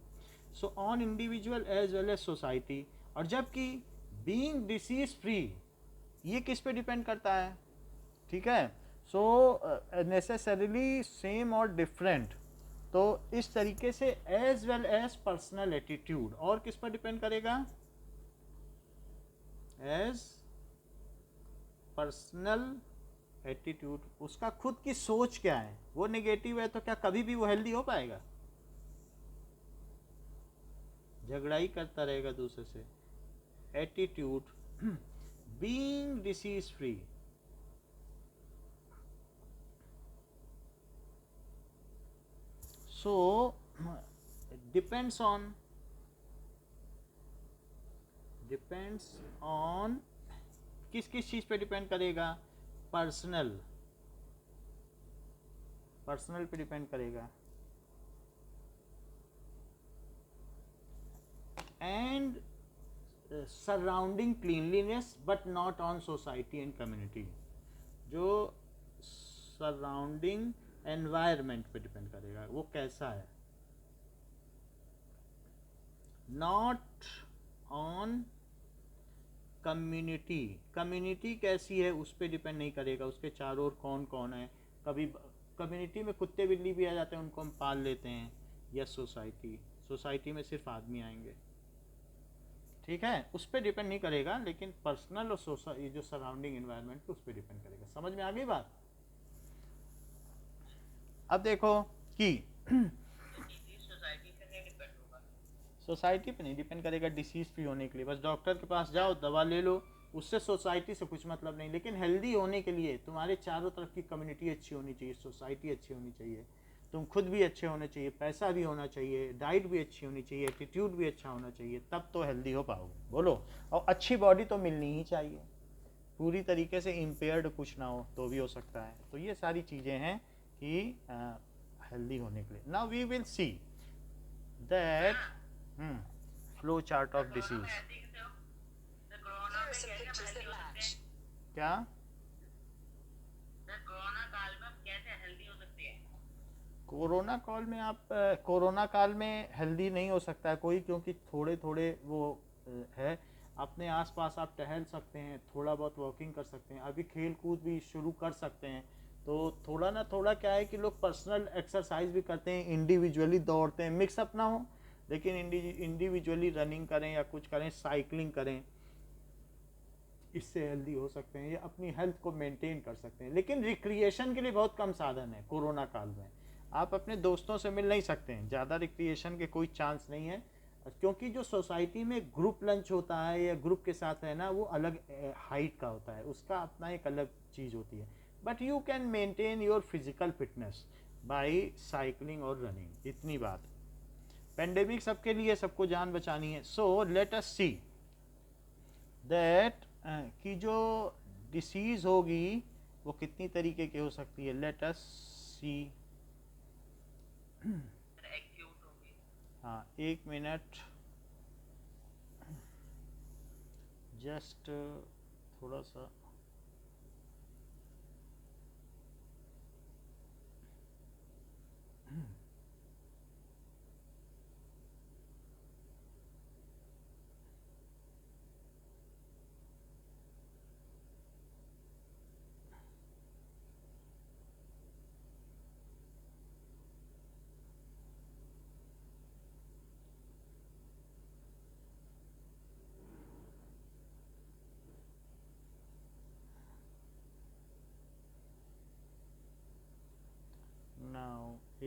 So on individual as well as society. और जबकि बीइंग डिसीज फ्री, ये किस पे डिपेंड करता है? ठीक है. सो नेसेसरीली सेम और डिफरेंट. तो इस तरीके से as well as personal attitude, और किस पर डिपेंड करेगा? As personal attitude. उसका खुद की सोच क्या है, वो नेगेटिव है तो क्या कभी भी वो हेल्दी हो पाएगा? झगड़ा ही करता रहेगा दूसरे से. Attitude. Being disease free. So depends on किस किस चीज पे डिपेंड करेगा? पर्सनल पे डिपेंड करेगा. And surrounding cleanliness but not on society and community. जो सराउंडिंग एनवायरनमेंट पे डिपेंड करेगा, वो कैसा है. नॉट ऑन कम्युनिटी कैसी है उस पर डिपेंड नहीं करेगा, उसके चारों ओर कौन कौन है. कभी कम्युनिटी में कुत्ते बिल्ली भी आ जाते हैं, उनको हम पाल लेते हैं. या सोसाइटी में सिर्फ आदमी आएंगे. ठीक है, उस पर डिपेंड नहीं करेगा, लेकिन पर्सनल और ये जो सराउंडिंग एनवायरनमेंट उस पर डिपेंड करेगा. समझ में आ गई बात? अब देखो कि डिजीज सोसाइटी पे नहीं डिपेंड होगा. सोसाइटी पे नहीं डिपेंड करेगा डिसीज फ्री होने के लिए. बस डॉक्टर के पास जाओ, दवा ले लो, उससे सोसाइटी से कुछ मतलब नहीं. लेकिन हेल्दी होने के लिए तुम्हारे चारों तरफ की कम्युनिटी अच्छी होनी चाहिए, सोसाइटी अच्छी होनी चाहिए, तुम खुद भी अच्छे होने चाहिए, पैसा भी होना चाहिए, डाइट भी अच्छी होनी चाहिए, एटीट्यूड भी अच्छा होना चाहिए, तब तो हेल्दी हो पाओगे. बोलो. और अच्छी बॉडी तो मिलनी ही चाहिए, पूरी तरीके से इम्पेयर्ड कुछ ना हो तो भी हो सकता है. तो ये सारी चीज़ें हैं कि हेल्दी होने के लिए. Now we will see that flow chart of disease. Corona Here are में some कैसे pictures हेल्दी that हो सकते match. हैं? क्या? कोरोना काल में हम कैसे हेल्दी हो सकते हैं? कोरोना काल में हेल्दी नहीं हो सकता है कोई, क्योंकि थोड़े थोड़े वो है. अपने आसपास आप टहल सकते हैं, थोड़ा बहुत वॉकिंग कर सकते हैं, अभी खेल कूद भी शुरू कर सकते हैं. तो थोड़ा ना थोड़ा क्या है कि लोग पर्सनल एक्सरसाइज भी करते हैं, इंडिविजुअली दौड़ते हैं, मिक्सअप ना हो, लेकिन इंडिविजुअली रनिंग करें या कुछ करें, साइकिलिंग करें, इससे हेल्दी हो सकते हैं या अपनी हेल्थ को मेंटेन कर सकते हैं. लेकिन रिक्रिएशन के लिए बहुत कम साधन है कोरोना काल में. आप अपने दोस्तों से मिल नहीं सकते हैं, ज़्यादा रिक्रिएशन के कोई चांस नहीं है, क्योंकि जो सोसाइटी में ग्रुप लंच होता है या ग्रुप के साथ रहना, वो अलग हाइट का होता है, उसका अपना एक अलग चीज़ होती है. But you can maintain your physical fitness by cycling और रनिंग. इतनी बात. पेंडेमिक सबके लिए, सबको जान बचानी है. सो लेट अस सी दैट कि जो डिसीज़ होगी वो कितनी तरीके की हो सकती है. लेट अस सी. एक्यूट होगी. हाँ, 1 मिनट, जस्ट थोड़ा सा.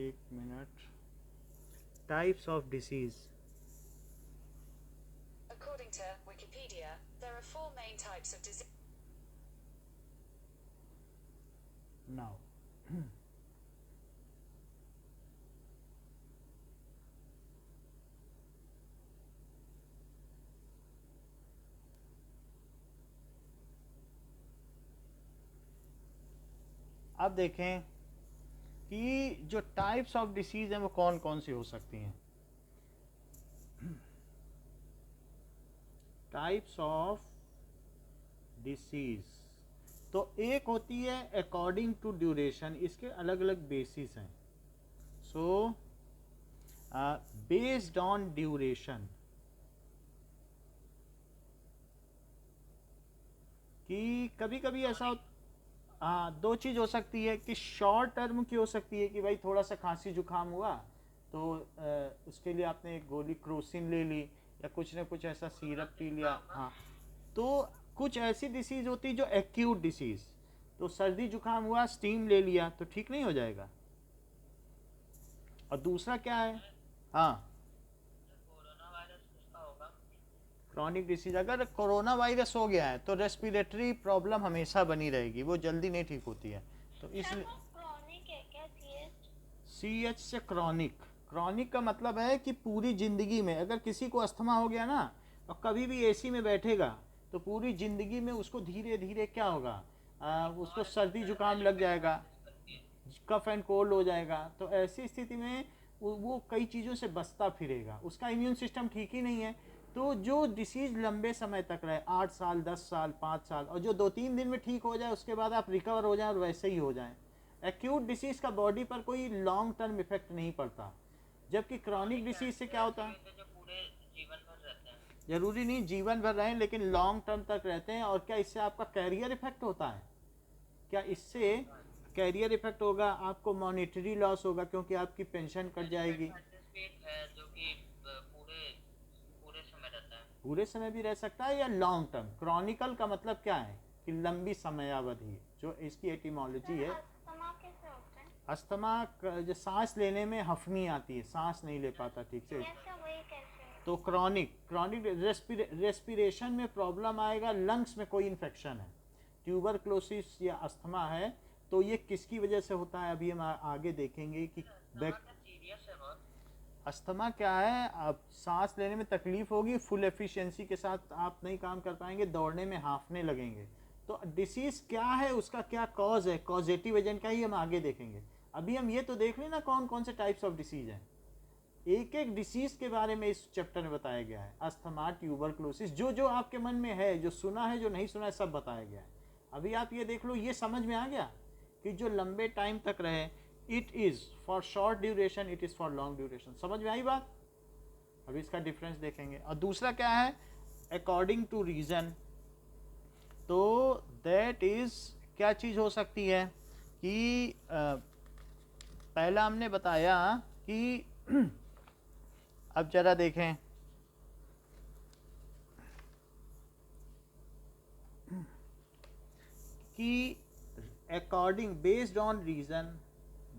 एक minute, types of disease. According to Wikipedia, there are 4 main types of disease. Now अब देखें कि जो टाइप्स ऑफ डिसीज हैं वो कौन कौन सी हो सकती हैं। टाइप्स ऑफ डिसीज, तो एक होती है अकॉर्डिंग टू ड्यूरेशन, इसके अलग अलग बेसिस हैं। सो बेस्ड ऑन ड्यूरेशन, कि कभी कभी ऐसा दो चीज़ हो सकती है कि शॉर्ट टर्म की हो सकती है कि भाई थोड़ा सा खांसी जुकाम हुआ तो उसके लिए आपने एक गोली क्रोसिन ले ली या कुछ ना कुछ ऐसा सिरप पी लिया। हाँ, तो कुछ ऐसी डिसीज़ होती है जो एक्यूट डिसीज़, तो सर्दी जुकाम हुआ स्टीम ले लिया तो ठीक नहीं हो जाएगा। और दूसरा क्या है, हाँ कोरोना वायरस किसका होगा? क्रॉनिक डिसीज, अगर कोरोना वायरस हो गया है तो रेस्पिरेटरी प्रॉब्लम हमेशा बनी रहेगी, वो जल्दी नहीं ठीक होती है। तो इसलिए क्रॉनिक है क्या? CH से क्रॉनिक, क्रॉनिक का मतलब है कि पूरी ज़िंदगी में अगर किसी को अस्थमा हो गया ना और कभी भी AC में बैठेगा तो पूरी ज़िंदगी में उसको धीरे धीरे क्या होगा, उसको सर्दी जुकाम लग जाएगा, कफ एंड कोल्ड हो जाएगा। तो ऐसी स्थिति में वो कई चीज़ों से बचता फिरेगा, उसका इम्यून सिस्टम ठीक ही नहीं है। तो जो डिसीज़ लंबे समय तक रहे, 8 साल 10 साल 5 साल, और जो 2-3 दिन में ठीक हो जाए उसके बाद आप रिकवर हो जाएं और वैसे ही हो जाएं। एक्यूट डिसीज़ का बॉडी पर कोई लॉन्ग टर्म इफेक्ट नहीं पड़ता, जबकि क्रॉनिक डिसीज से क्या होता है, जो पूरे जीवन भर रहते हैं। जरूरी नहीं जीवन भर रहें लेकिन लॉन्ग टर्म तक रहते हैं। और क्या इससे आपका कैरियर इफेक्ट होता है? क्या इससे कैरियर इफेक्ट होगा? आपको मॉनेटरी लॉस होगा क्योंकि आपकी पेंशन कट जाएगी। है जो कि पूरे समय रहता है। पूरे समय भी रह सकता है या लॉन्ग टर्म। क्रॉनिकल का मतलब क्या है कि लंबी समयावधि, जो इसकी एटिमोलॉजी है। अस्थमा कैसे होता है? अस्थमा जो सांस लेने में हफनी आती है, सांस नहीं ले पाता ठीक से, कैसे वही कैसे? तो क्रॉनिक रेस्पिरेशन में प्रॉब्लम आएगा, लंग्स में कोई इन्फेक्शन है, ट्यूबरक्लोसिस या अस्थमा है, तो ये किसकी वजह से होता है अभी हम आगे देखेंगे कि सीरियस है बहुत। अस्थमा क्या है, आप सांस लेने में तकलीफ होगी, फुल एफिशिएंसी के साथ आप नहीं काम कर पाएंगे, दौड़ने में हांफने लगेंगे। तो डिसीज क्या है, उसका क्या कॉज है, कॉजेटिव एजेंट का ही हम आगे देखेंगे। अभी हम ये तो देख लें ना कौन कौन से टाइप्स ऑफ डिसीज हैं, एक एक डिसीज के बारे में इस चैप्टर में बताया गया है। अस्थमा, ट्यूबरक्लोसिस, जो जो आपके मन में है, जो सुना है जो नहीं सुना है, सब बताया गया है। अभी आप ये देख लो, ये समझ में आ गया कि जो लंबे टाइम तक रहे, it is for short duration, it is for long duration. समझ में आई बात? अभी इसका डिफरेंस देखेंगे। और दूसरा क्या है, अकॉर्डिंग टू रीज़न, तो दैट इज़ क्या चीज़ हो सकती है कि पहला हमने बताया कि अब जरा देखें कि according, based on region,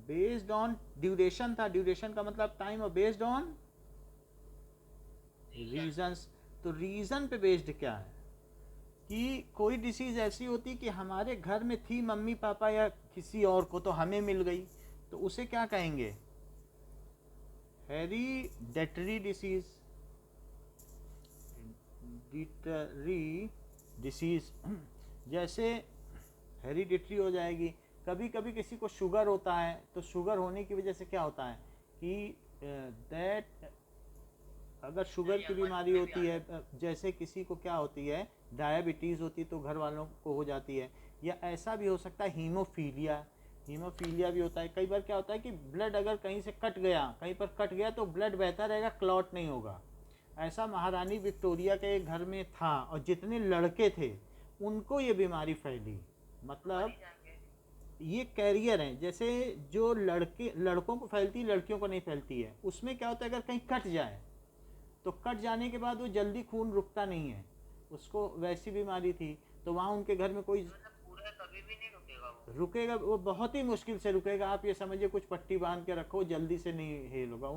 based on duration था, ड्यूरेशन का मतलब टाइम, और बेस्ड ऑन रीजंस। तो रीजन पे बेस्ड क्या है कि कोई डिसीज ऐसी होती कि हमारे घर में थी मम्मी पापा या किसी और को, तो हमें मिल गई, तो उसे क्या कहेंगे, हेरिडेटरी डिसीज, हेरिडेटरी डिसीज। जैसे हेरिडेटरी हो जाएगी। कभी कभी किसी को शुगर होता है, तो शुगर होने की वजह से क्या होता है कि दैट, अगर शुगर की बीमारी होती है, जैसे किसी को क्या होती है, डायबिटीज़ होती है तो घर वालों को हो जाती है। या ऐसा भी हो सकता है हीमोफीलिया, हीमोफीलिया भी होता है। कई बार क्या होता है कि ब्लड अगर कहीं से कट गया, कहीं पर कट गया तो ब्लड बहता रहेगा, क्लॉट नहीं होगा। ऐसा महारानी विक्टोरिया के घर में था, और जितने लड़के थे उनको ये बीमारी फैली। मतलब ये कैरियर हैं, जैसे जो लड़कों को फैलती है, लड़कियों को नहीं फैलती है। उसमें क्या होता है, अगर कहीं कट जाए तो कट जाने के बाद वो जल्दी खून रुकता नहीं है, उसको वैसी बीमारी थी, तो वहाँ उनके घर में कोई पूरा कभी भी नहीं रुकेगा वो। रुकेगा, वो बहुत ही मुश्किल से रुकेगा। आप ये समझिए कुछ पट्टी बांध के रखो, जल्दी से नहीं हेल होगा।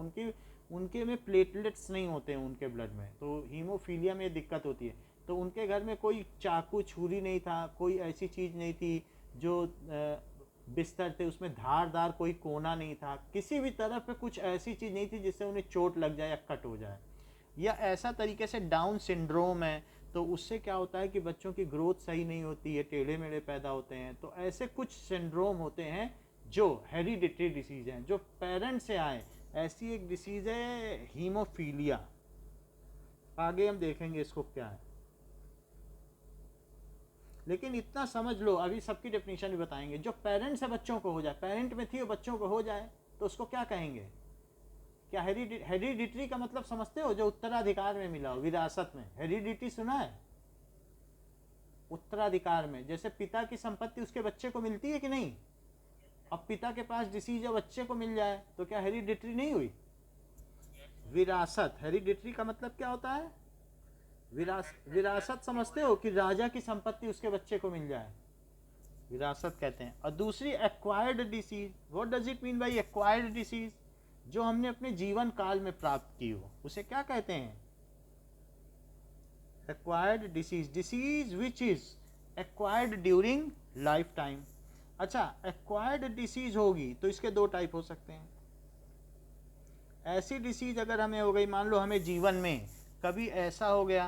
उनके में प्लेटलेट्स नहीं होते हैं उनके ब्लड में, तो हीमोफीलिया में दिक्कत होती है। तो उनके घर में कोई चाकू छुरी नहीं था, कोई ऐसी चीज़ नहीं थी जो बिस्तर थे उसमें धारदार कोई कोना नहीं था, किसी भी तरफ पे कुछ ऐसी चीज़ नहीं थी जिससे उन्हें चोट लग जाए या कट हो जाए। या ऐसा तरीके से डाउन सिंड्रोम है, तो उससे क्या होता है कि बच्चों की ग्रोथ सही नहीं होती है, टेढ़े मेढ़े पैदा होते हैं। तो ऐसे कुछ सिंड्रोम होते हैं जो हेरिडिटरी डिसीज हैं, जो पेरेंट्स से आए। ऐसी एक डिसीज है हीमोफीलिया, आगे हम देखेंगे इसको क्या है, लेकिन इतना समझ लो, अभी सबकी डेफिनेशन भी बताएंगे। जो पेरेंट से बच्चों को हो जाए, पेरेंट में थी वो बच्चों को हो जाए, तो उसको क्या कहेंगे? क्या हेरिडिटरी का मतलब समझते हो? जो उत्तराधिकार में मिला हो, विरासत में। हेरिडिटी सुना है? उत्तराधिकार में, जैसे पिता की संपत्ति उसके बच्चे को मिलती है कि नहीं? अब पिता के पास डिसीज है, बच्चे को मिल जाए, तो क्या हेरिडिटरी नहीं हुई? विरासत। हेरिडिटरी का मतलब क्या होता है? विरासत समझते हो कि राजा की संपत्ति उसके बच्चे को मिल जाए, विरासत कहते हैं। और दूसरी acquired disease. What does it mean by acquired disease? जो हमने अपने जीवन काल में प्राप्त की हो, उसे क्या कहते हैं? Acquired disease. Disease which is acquired during life time. अच्छा, एक्वायर्ड डिसीज होगी तो इसके दो टाइप हो सकते हैं। ऐसी डिसीज अगर हमें हो गई, मान लो हमें जीवन में कभी ऐसा हो गया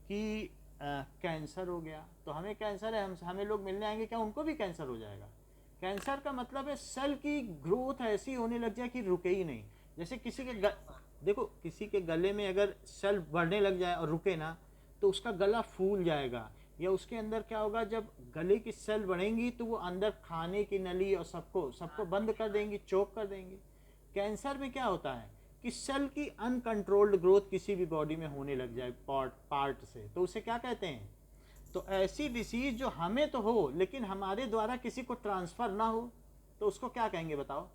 कि कैंसर हो गया, तो हमें कैंसर है, हमें लोग मिलने आएंगे, क्या उनको भी कैंसर हो जाएगा? कैंसर का मतलब है सेल की ग्रोथ ऐसी होने लग जाए कि रुके ही नहीं। जैसे किसी के देखो, किसी के गले में अगर सेल बढ़ने लग जाए और रुके ना, तो उसका गला फूल जाएगा। या उसके अंदर क्या होगा, जब गले की सेल बढ़ेंगी तो वो अंदर खाने की नली और सबको बंद कर देंगी, चोक कर देंगी। कैंसर में क्या होता है कि सेल की अनकंट्रोल्ड ग्रोथ किसी भी बॉडी में होने लग जाए पार्ट से, तो उसे क्या कहते हैं? तो ऐसी डिसीज जो हमें तो हो लेकिन हमारे द्वारा किसी को ट्रांसफर ना हो, तो उसको क्या कहेंगे बताओ?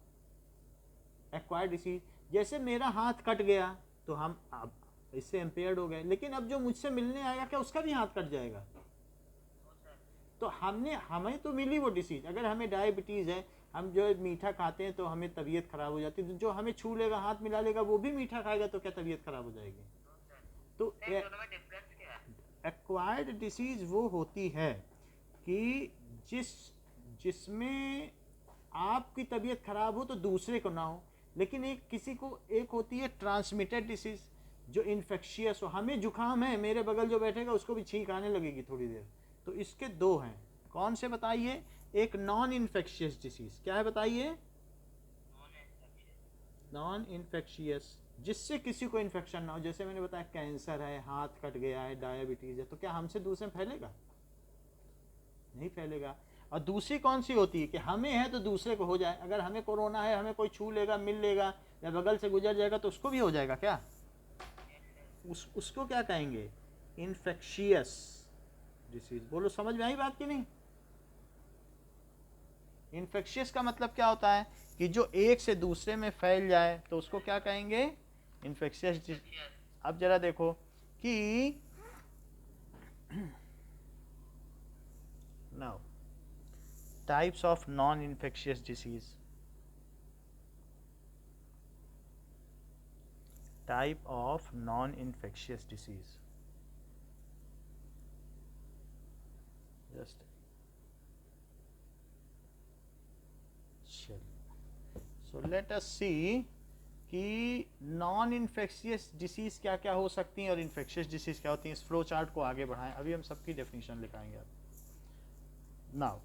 Acquired disease. जैसे मेरा हाथ कट गया तो हम अब इससे इम्पेयर्ड हो गए, लेकिन अब जो मुझसे मिलने आएगा क्या उसका भी हाथ कट जाएगा? तो हमें तो मिली वो डिसीज। अगर हमें डायबिटीज़ है, हम जो मीठा खाते हैं तो हमें तबीयत खराब हो जाती है, जो हमें छू लेगा, हाथ मिला लेगा, वो भी मीठा खाएगा, तो क्या तबीयत खराब हो जाएगी? तो एक्वायर्ड डिसीज वो होती है कि जिसमें आपकी तबीयत खराब हो तो दूसरे को ना हो। लेकिन एक होती है ट्रांसमिटेड डिसीज, जो इन्फेक्शियस हो। हमें जुकाम है, मेरे बगल जो बैठेगा उसको भी छींक आने लगेगी थोड़ी देर। तो इसके दो हैं, कौन से बताइए? एक नॉन इन्फेक्शियस डिसीज। क्या है बताइए? नॉन इन्फेक्शियस, जिससे किसी को इन्फेक्शन ना हो। जैसे मैंने बताया कैंसर है, हाथ कट गया है, डायबिटीज है, तो क्या हमसे दूसरे में फैलेगा? नहीं फैलेगा। और दूसरी कौन सी होती है कि हमें है तो दूसरे को हो जाए। अगर हमें कोरोना है, हमें कोई छू लेगा, मिल लेगा या बगल से गुजर जाएगा तो उसको भी हो जाएगा क्या? उसको क्या कहेंगे? Infectious disease. बोलो, समझ में आई बात की नहीं? इन्फेक्शियस का मतलब क्या होता है कि जो एक से दूसरे में फैल जाए, तो उसको क्या कहेंगे? Infectious disease. अब जरा देखो कि now types of non infectious disease. Type of non infectious disease. Just so let us see कि नॉन इन्फेक्शियस डिसीज क्या क्या हो सकती हैं और इन्फेक्शियस डिसीज क्या होती हैं। इस फ्लो चार्ट को आगे बढ़ाएं, अभी हम सबकी डेफिनेशन लिखाएंगे। अब नाउ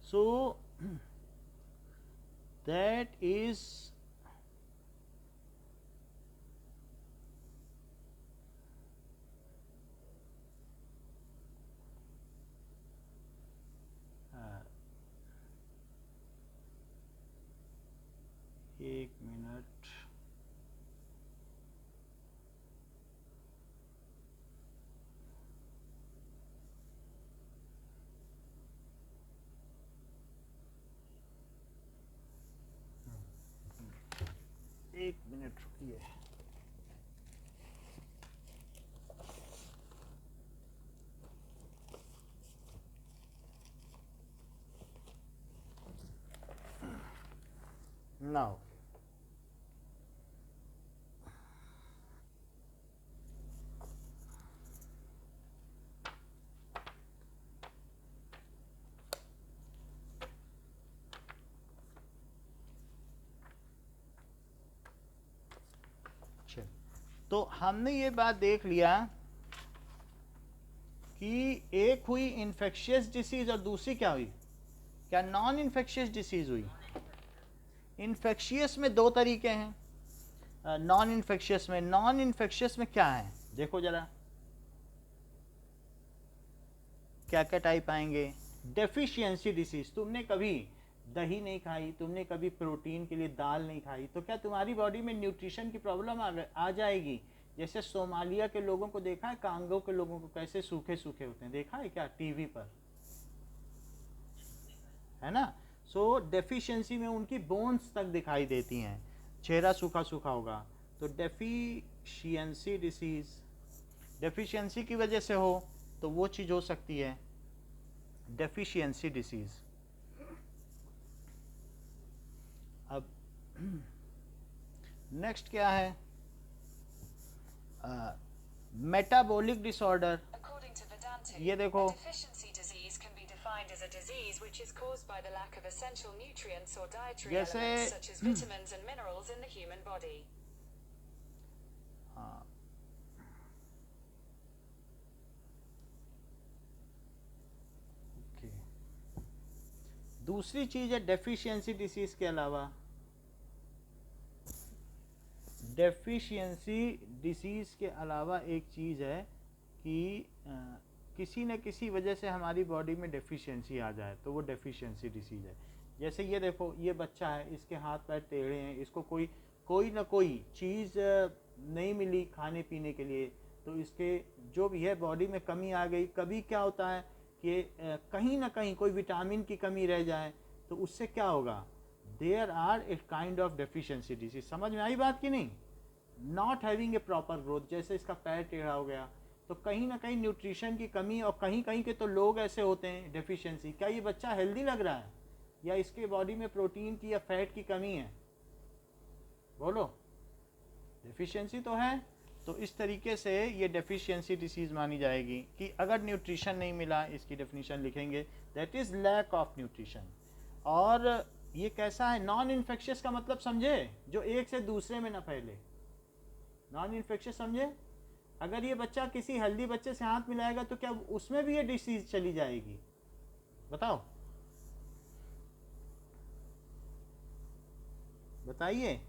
सो दैट इज एक मिनट, एक मिनट रुकिए। नाउ तो हमने ये बात देख लिया कि एक हुई इन्फेक्शियस डिसीज और दूसरी क्या हुई, क्या नॉन इन्फेक्शियस डिसीज हुई। इन्फेक्शियस में दो तरीके हैं, नॉन इन्फेक्शियस में क्या है देखो जरा, क्या क्या टाइप आएंगे। डेफिशिएंसी डिसीज, तुमने कभी दही नहीं खाई, तुमने कभी प्रोटीन के लिए दाल नहीं खाई, तो क्या तुम्हारी बॉडी में न्यूट्रिशन की प्रॉब्लम आ जाएगी। जैसे सोमालिया के लोगों को देखा है, कांगो के लोगों को कैसे सूखे सूखे होते हैं, देखा है क्या टीवी पर, है ना। सो डेफिशिएंसी में उनकी बोन्स तक दिखाई देती हैं, चेहरा सूखा सूखा होगा। तो डेफिशिएंसी डिसीज, डेफिशिएंसी की वजह से हो तो वो चीज़ हो सकती है डेफिशिएंसी डिसीज। अब नेक्स्ट क्या है, metabolic disorder. According to Vedanta, ये देखो, a deficiency disease can be defined as a disease which is caused by the lack of essential nutrients or dietary जैसे elements such as vitamins and minerals in the human body. हाँ, ओके। दूसरी चीज है डेफिशिएंसी डिसीज के अलावा, डेफिशिएंसी डिसीज के अलावा एक चीज़ है कि किसी न किसी वजह से हमारी बॉडी में डेफिशिएंसी आ जाए तो वो डेफिशिएंसी डिसीज है। जैसे ये देखो, ये बच्चा है, इसके हाथ पैर टेढ़े हैं, इसको कोई ना कोई चीज़ नहीं मिली खाने पीने के लिए, तो इसके जो भी है बॉडी में कमी आ गई। कभी क्या होता है कि कहीं ना कहीं कोई विटामिन की कमी रह जाए, तो उससे क्या होगा, there are a kind of deficiency disease. समझ में आई बात कि नहीं। Not having a proper growth, जैसे इसका पैर टेढ़ा हो गया, तो कहीं ना कहीं न्यूट्रिशन की कमी, और कहीं कहीं के तो लोग ऐसे होते हैं डेफिशिएंसी। क्या ये बच्चा हेल्दी लग रहा है, या इसके बॉडी में प्रोटीन की या फैट की कमी है, बोलो, डेफिशिएंसी तो है। तो इस तरीके से ये डेफिशिएंसी डिसीज मानी जाएगी कि अगर न्यूट्रिशन नहीं मिला, इसकी डेफिनेशन लिखेंगे that is lack of nutrition. और ये कैसा है, नॉन इन्फेक्शियस का मतलब समझे, जो एक से दूसरे में ना फैले, नॉन इन्फेक्शियस समझे। अगर ये बच्चा किसी हेल्दी बच्चे से हाथ मिलाएगा तो क्या उसमें भी ये डिसीज चली जाएगी, बताओ, बताइए।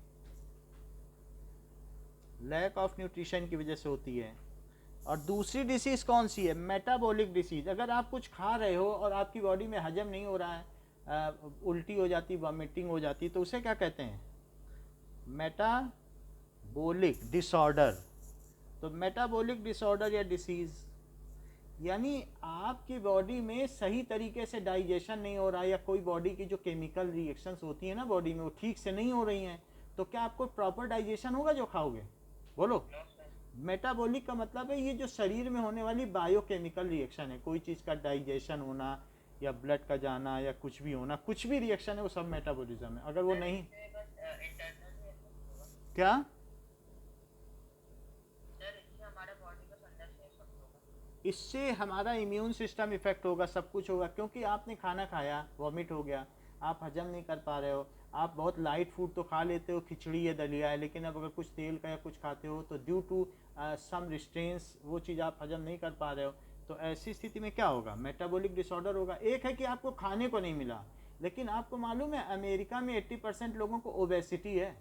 लैक ऑफ न्यूट्रिशन की वजह से होती है। और दूसरी डिसीज कौन सी है, मेटाबॉलिक डिसीज। अगर आप कुछ खा रहे हो और आपकी बॉडी में हजम नहीं हो रहा है, उल्टी हो जाती, वॉमिटिंग हो जाती, तो उसे क्या कहते हैं, मेटाबॉलिक डिसऑर्डर। तो मेटाबॉलिक डिसऑर्डर या डिसीज यानी आपकी बॉडी में सही तरीके से डाइजेशन नहीं हो रहा है, या कोई बॉडी की जो केमिकल रिएक्शंस होती है ना बॉडी में, वो ठीक से नहीं हो रही हैं, तो क्या आपको प्रॉपर डाइजेशन होगा जो खाओगे, बोलो। मेटाबॉलिक का मतलब है ये जो शरीर में होने वाली बायोकेमिकल रिएक्शन है, कोई चीज़ का डाइजेशन होना या ब्लड का जाना या कुछ भी होना, कुछ भी रिएक्शन है वो सब मेटाबॉलिज्म है। अगर वो नहीं, क्या इससे हमारा इम्यून सिस्टम इफेक्ट होगा, सब कुछ होगा, क्योंकि आपने खाना खाया, वॉमिट हो गया, आप हजम नहीं कर पा रहे हो। आप बहुत लाइट फूड तो खा लेते हो, खिचड़ी है, दलिया है, लेकिन अब अगर कुछ तेल का या कुछ खाते हो तो ड्यू टू सम रिस्ट्रेंस वो चीज़ आप हजम नहीं कर पा रहे हो, तो ऐसी स्थिति में क्या होगा, मेटाबॉलिक डिसऑर्डर होगा। एक है कि आपको खाने को नहीं मिला, लेकिन आपको मालूम है अमेरिका में 80% लोगों को ओबेसिटी है,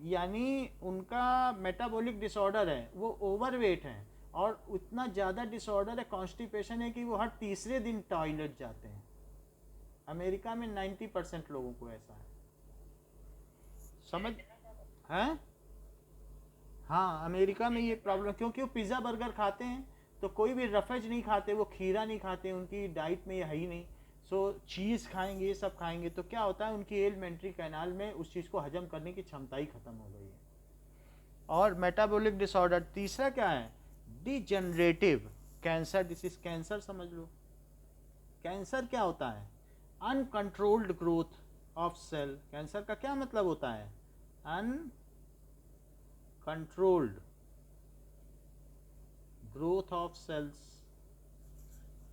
यानी उनका मेटाबॉलिक डिसऑर्डर है, वो ओवरवेट है, और उतना ज़्यादा डिसऑर्डर है, कॉन्स्टिपेशन है, कि वो हर तीसरे दिन टॉयलेट जाते हैं। अमेरिका में 90% लोगों को ऐसा है, समझ हैं। हाँ, अमेरिका में ये प्रॉब्लम, क्योंकि वो पिज़्ज़ा बर्गर खाते हैं, तो कोई भी रफेज नहीं खाते, वो खीरा नहीं खाते, उनकी डाइट में ये है ही नहीं। सो चीज़ खाएंगे, ये सब खाएंगे, तो क्या होता है उनकी एलिमेंट्री कैनाल में उस चीज़ को हजम करने की क्षमता ही ख़त्म हो गई है। और मेटाबॉलिक डिसऑर्डर तीसरा क्या है, डिजेनरेटिव कैंसर डिसीज। कैंसर समझ लो, कैंसर क्या होता है, uncontrolled growth, of cell. Cancer का क्या मतलब होता है? Uncontrolled growth of cells.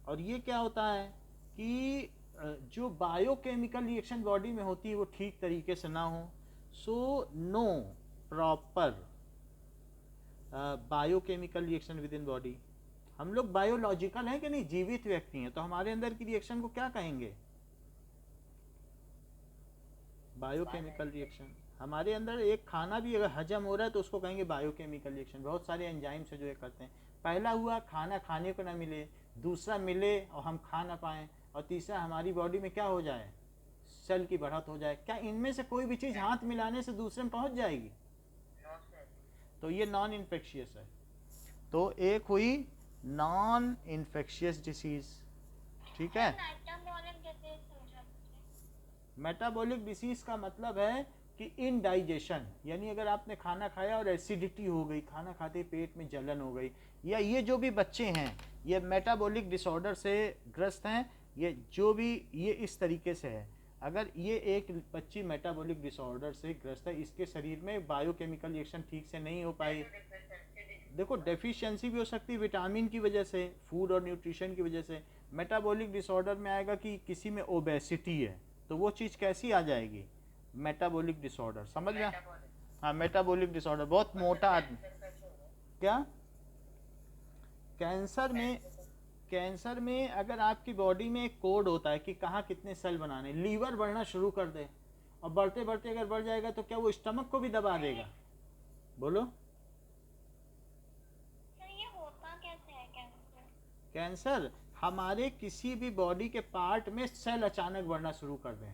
और ये क्या होता है कि जो बायोकेमिकल रिएक्शन बॉडी में होती है वो ठीक तरीके से ना हो। So no proper biochemical reaction within body. हम लोग बायोलॉजिकल हैं कि नहीं, जीवित व्यक्ति हैं, तो हमारे अंदर की रिएक्शन को क्या कहेंगे? Biochemical reaction. हमारे अंदर एक खाना भी अगर हजम हो रहा है तो उसको कहेंगे बायोकेमिकल रिएक्शन। बहुत सारे एंजाइम से जो ये करते हैं। पहला हुआ खाना खाने को ना मिले, दूसरा मिले और हम खा ना पाएं, और तीसरा हमारी बॉडी में क्या हो जाए, सेल की बढ़त हो जाए। क्या इनमें से कोई भी चीज़ हाथ मिलाने से दूसरे में पहुंच जाएगी? तो ये नॉन इन्फेक्शियस है। तो एक हुई नॉन इन्फेक्शियस डिसीज, ठीक है। मेटाबॉलिक डिसीज समझा मुझे। मेटाबॉलिक डिसीज का मतलब है कि इनडाइजेशन, यानी अगर आपने खाना खाया और एसिडिटी हो गई, खाना खाते पेट में जलन हो गई, या ये जो भी बच्चे हैं ये मेटाबॉलिक डिसऑर्डर से ग्रस्त हैं, ये जो भी ये इस तरीके से है। अगर ये एक बच्ची मेटाबॉलिक डिसऑर्डर से ग्रस्त है, इसके शरीर में बायोकेमिकल रिएक्शन ठीक से नहीं हो पाई। देखो डेफिशिएंसी भी हो सकती है विटामिन की वजह से, फूड और न्यूट्रिशन की वजह से। मेटाबॉलिक डिसऑर्डर में आएगा कि किसी में ओबेसिटी है, तो वो चीज़ कैसी आ जाएगी? Metabolic disorder. समझ गया? हाँ, मेटाबॉलिक डिसऑर्डर। बहुत मोटा आदमी। क्या? कैंसर में अगर आपकी बॉडी में एक कोड होता है कि कहाँ कितने सेल बनाने, लीवर बढ़ना शुरू कर दे और बढ़ते बढ़ते अगर बढ़ जाएगा तो क्या वो स्टमक को भी दबा देगा? बोलो। सर ये होता कैसे है कैंसर? कैंसर हमारे किसी भी बॉडी के पार्ट में सेल अचानक बढ़ना शुरू कर दें।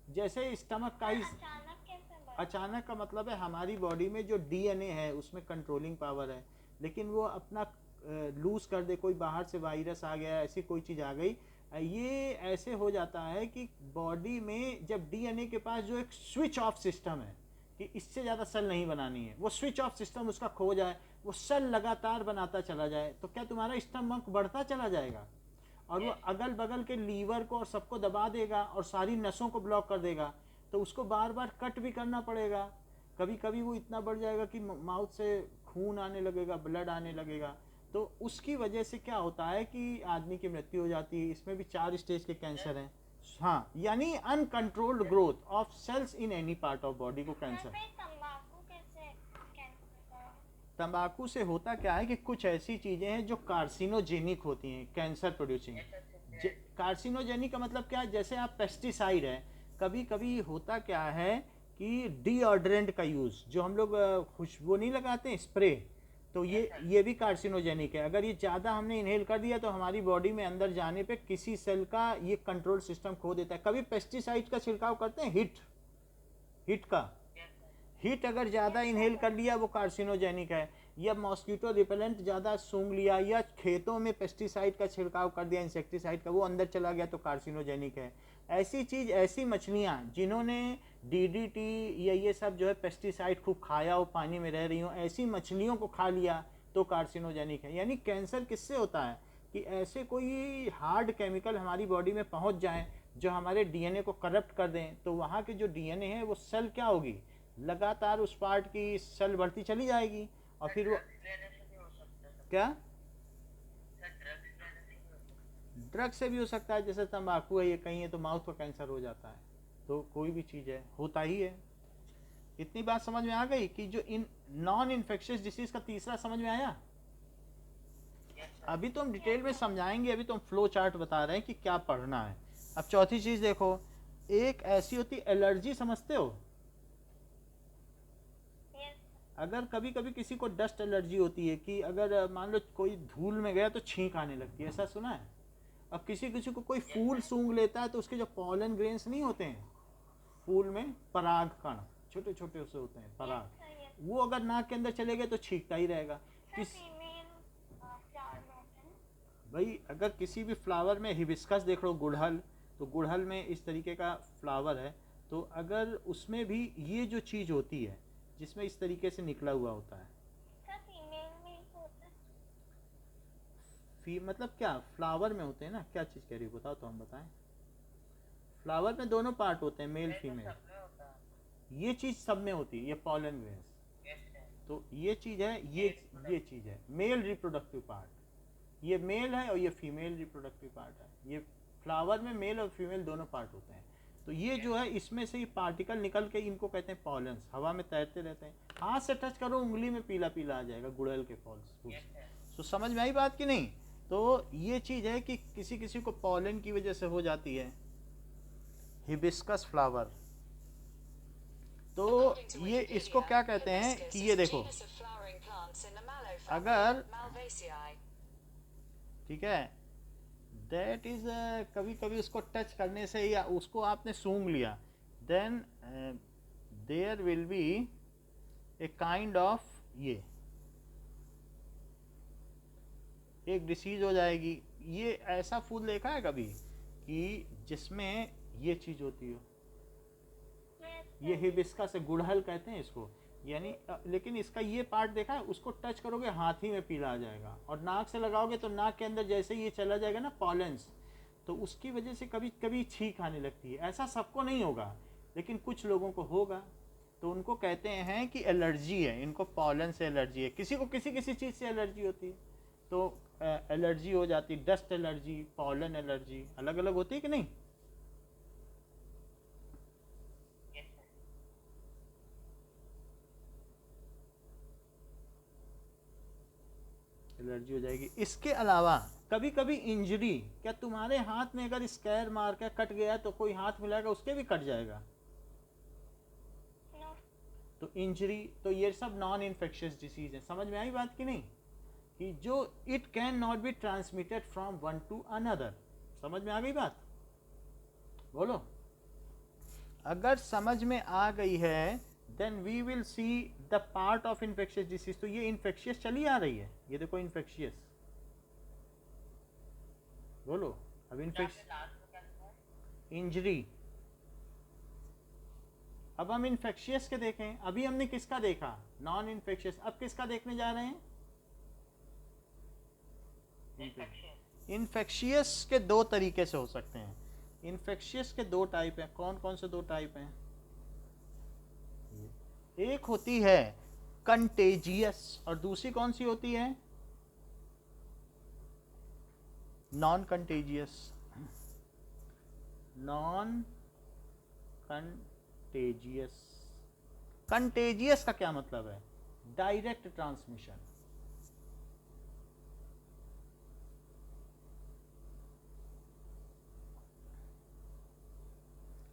जैसे स्टमक का ही अचानक कैसे बढ़ा? अचानक का मतलब है हमारी बॉडी में जो डीएनए है उसमें कंट्रोलिंग पावर है, लेकिन वो अपना लूज कर दे, कोई बाहर से वायरस आ गया, ऐसी कोई चीज़ आ गई, ये ऐसे हो जाता है कि बॉडी में जब डीएनए के पास जो एक स्विच ऑफ सिस्टम है कि इससे ज़्यादा सेल नहीं बनानी है, वो स्विच ऑफ सिस्टम उसका खो जाए, वो सेल लगातार बनाता चला जाए, तो क्या तुम्हारा स्टमक बढ़ता चला जाएगा और वो अगल बगल के लीवर को और सबको दबा देगा और सारी नसों को ब्लॉक कर देगा। तो उसको बार बार कट भी करना पड़ेगा। कभी कभी वो इतना बढ़ जाएगा कि माउथ से खून आने लगेगा, ब्लड आने लगेगा। तो उसकी वजह से क्या होता है कि आदमी की मृत्यु हो जाती है। इसमें भी 4 स्टेज के कैंसर हैं। हाँ, यानी uncontrolled growth of cells in any part of body को कैंसर। तंबाकू कैसे कैंसर का? तंबाकू से होता क्या है कि कुछ ऐसी चीज़ें हैं जो कार्सिनोजेनिक होती हैं, कैंसर प्रोड्यूसिंग। कार्सिनोजेनिक का मतलब क्या है? जैसे आप पेस्टिसाइड है, कभी कभी होता क्या है कि डीओड्रेंट का यूज़, जो हम लोग खुशबू नहीं लगाते हैं, स्प्रे, तो ये भी कार्सिनोजेनिक है। अगर ये ज़्यादा हमने इनहेल कर दिया तो हमारी बॉडी में अंदर जाने पे किसी सेल का ये कंट्रोल सिस्टम खो देता है। कभी पेस्टिसाइड का छिड़काव करते हैं, हीट अगर ज़्यादा इनहेल कर लिया वो कार्सिनोजेनिक है। या मॉस्किटो रिपेलेंट ज़्यादा सूंघ लिया, या खेतों में पेस्टिसाइड का छिड़काव कर दिया, इंसेक्टिसाइड का, वो अंदर चला गया तो कार्सिनोजेनिक है। ऐसी चीज़, ऐसी मछलियाँ जिन्होंने डीडीटी या ये सब जो है पेस्टिसाइड खूब खाया हो, पानी में रह रही हो, ऐसी मछलियों को खा लिया तो कार्सिनोजेनिक है। यानी कैंसर किससे होता है कि ऐसे कोई हार्ड केमिकल हमारी बॉडी में पहुंच जाए जो हमारे डीएनए को करप्ट कर दें, तो वहाँ के जो डीएनए है वो सेल क्या होगी, लगातार उस पार्ट की सेल बढ़ती चली जाएगी और फिर वो क्या, ड्रग से भी हो सकता है। जैसे तंबाकू है, ये कहीं है तो माउथ का कैंसर हो जाता है। तो कोई भी चीज़ है, होता ही है। इतनी बात समझ में आ गई कि जो इन नॉन इन्फेक्शियस डिसीज का तीसरा समझ में आया। अभी तो हम डिटेल में समझाएंगे, अभी तो हम फ्लो चार्ट बता रहे हैं कि क्या पढ़ना है। अब चौथी चीज़ देखो, एक ऐसी होती एलर्जी, समझते हो? अगर कभी कभी किसी को डस्ट एलर्जी होती है कि अगर मान लो कोई धूल में गया तो छींक आने लगती है, ऐसा सुना है? अब किसी किसी को कोई फूल सूंघ लेता है तो उसके जो पॉलन ग्रेन्स नहीं होते हैं फूल में, पराग कण छोटे छोटे उससे होते हैं पराग, वो अगर नाक के अंदर चले गए तो छींकता ही रहेगा। भाई अगर किसी भी फ्लावर में, हिबिस्कस देख लो, गुड़हल, तो गुड़हल में इस तरीके का फ्लावर है, तो अगर उसमें भी ये जो चीज़ होती है जिसमें इस तरीके से निकला हुआ होता है, मतलब क्या फ्लावर में होते हैं ना, क्या चीज़ कह रही हो बताओ तो हम बताएं। फ्लावर में दोनों पार्ट होते हैं, मेल फीमेल। सब में होता है। ये चीज सब में होती है, ये पॉलन ग्रेन्स। Yes sir. तो ये चीज है, ये चीज है मेल रिप्रोडक्टिव पार्ट। ये मेल है और ये फीमेल रिप्रोडक्टिव पार्ट है। ये फ्लावर में मेल और फीमेल दोनों पार्ट होते हैं। तो ये जो है, इसमें से ये पार्टिकल निकल के इनको कहते हैं पॉलन्स, हवा में तैरते रहते हैं। हाथ से टच करो, उंगली में पीला पीला आ जाएगा, गुड़हल के फूल। Yes sir. तो समझ में आई बात कि नहीं? तो ये चीज है कि किसी किसी को पॉलन की वजह से हो जाती है। हिबिस्कस फ्लावर, तो According to ये Wikipedia, इसको क्या कहते हैं hibiscus कि is ये a देखो, genus of flowering plants in the mallow family, अगर Malvaceae. ठीक है, दैट इज कभी कभी उसको टच करने से या उसको आपने सूंघ लिया, then there will be a kind of, ये एक डिसीज हो जाएगी। ये ऐसा फूल देखा है कभी कि जिसमें ये चीज होती हो? ये हिबिस्कस से, गुड़हल कहते हैं इसको, यानी लेकिन इसका ये पार्ट देखा है, उसको टच करोगे हाथ ही में पीला आ जाएगा, और नाक से लगाओगे तो नाक के अंदर जैसे ये चला जाएगा ना पॉलेंस, तो उसकी वजह से कभी कभी छींक आने लगती है। ऐसा सबको नहीं होगा, लेकिन कुछ लोगों को होगा, तो उनको कहते हैं कि एलर्जी है, इनको पॉलन से एलर्जी है। किसी को किसी किसी चीज़ से एलर्जी होती है, तो एलर्जी हो जाती, डस्ट एलर्जी, पॉलन एलर्जी, अलग अलग होती है कि नहीं? Yes sir. एलर्जी हो जाएगी। इसके अलावा कभी कभी इंजरी, क्या तुम्हारे हाथ में अगर स्कैर मार के कट गया तो कोई हाथ मिलाएगा उसके भी कट जाएगा? नो। तो इंजरी, तो ये सब नॉन इन्फेक्शियस डिसीज है। समझ में आई बात कि नहीं? कि जो it can not be transmitted from one two another. समझ में आ गई बात? बोलो। अगर समझ में आ गई है, then we will see the part of infectious disease. तो ये इन्फेक्शियस चली आ रही है, ये देखो इन्फेक्शियस, बोलो। अब इन्फेक्शन, लास्ट में क्या लिखा है? इंजरी। अब हम इन्फेक्शियस के देखें। अभी हमने किसका देखा? Non infectious. अब किसका देखने जा रहे हैं? इन्फेक्शन। इन्फेक्शियस के दो तरीके से हो सकते हैं। इन्फेक्शियस के दो टाइप हैं। कौन कौन से दो टाइप हैं? एक होती है कंटेजियस, और दूसरी कौन सी होती है? Non contagious. Non contagious. Contagious का क्या मतलब है? Direct transmission.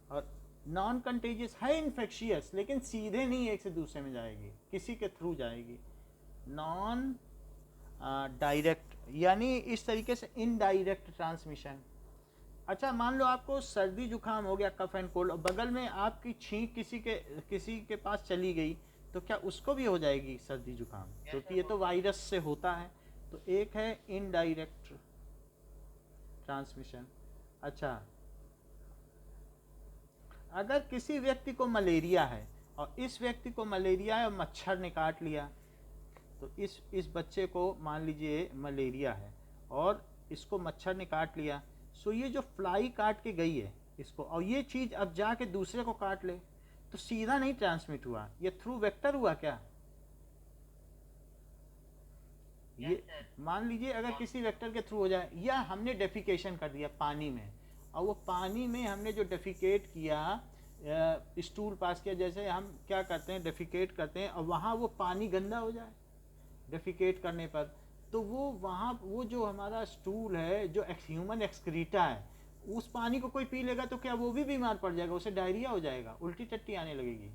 और नॉन कंटेजियस है इन्फेक्शियस, लेकिन सीधे नहीं एक से दूसरे में जाएगी, किसी के थ्रू जाएगी। नॉन डायरेक्ट, यानी इस तरीके से इनडायरेक्ट ट्रांसमिशन। अच्छा, मान लो आपको सर्दी जुकाम हो गया, कफ एंड कोल्ड, और बगल में आपकी छींक किसी के पास चली गई, तो क्या उसको भी हो जाएगी सर्दी जुकाम? क्योंकि ये तो वायरस से होता है। तो एक है इनडायरेक्ट ट्रांसमिशन। अच्छा, अगर किसी व्यक्ति को मलेरिया है, और इस व्यक्ति को मलेरिया है और मच्छर ने काट लिया, तो इस बच्चे को मान लीजिए मलेरिया है और इसको मच्छर ने काट लिया, सो ये जो फ्लाई काट के गई है इसको, और ये चीज़ अब जाके दूसरे को काट ले, तो सीधा नहीं ट्रांसमिट हुआ, ये थ्रू वेक्टर हुआ क्या? ये मान लीजिए अगर किसी वेक्टर के थ्रू हो जाए, या हमने डेफिकेशन कर दिया पानी में, और वो पानी में हमने जो डेफिकेट किया, स्टूल पास किया, जैसे हम क्या करते हैं डेफिकेट करते हैं, और वहाँ वो पानी गंदा हो जाए डेफिकेट करने पर, तो वो वहाँ वो जो हमारा स्टूल है, जो ह्यूमन एक्सक्रीटा है, उस पानी को कोई पी लेगा तो क्या वो भी बीमार पड़ जाएगा? उसे डायरिया हो जाएगा, उल्टी टट्टी आने लगेगी।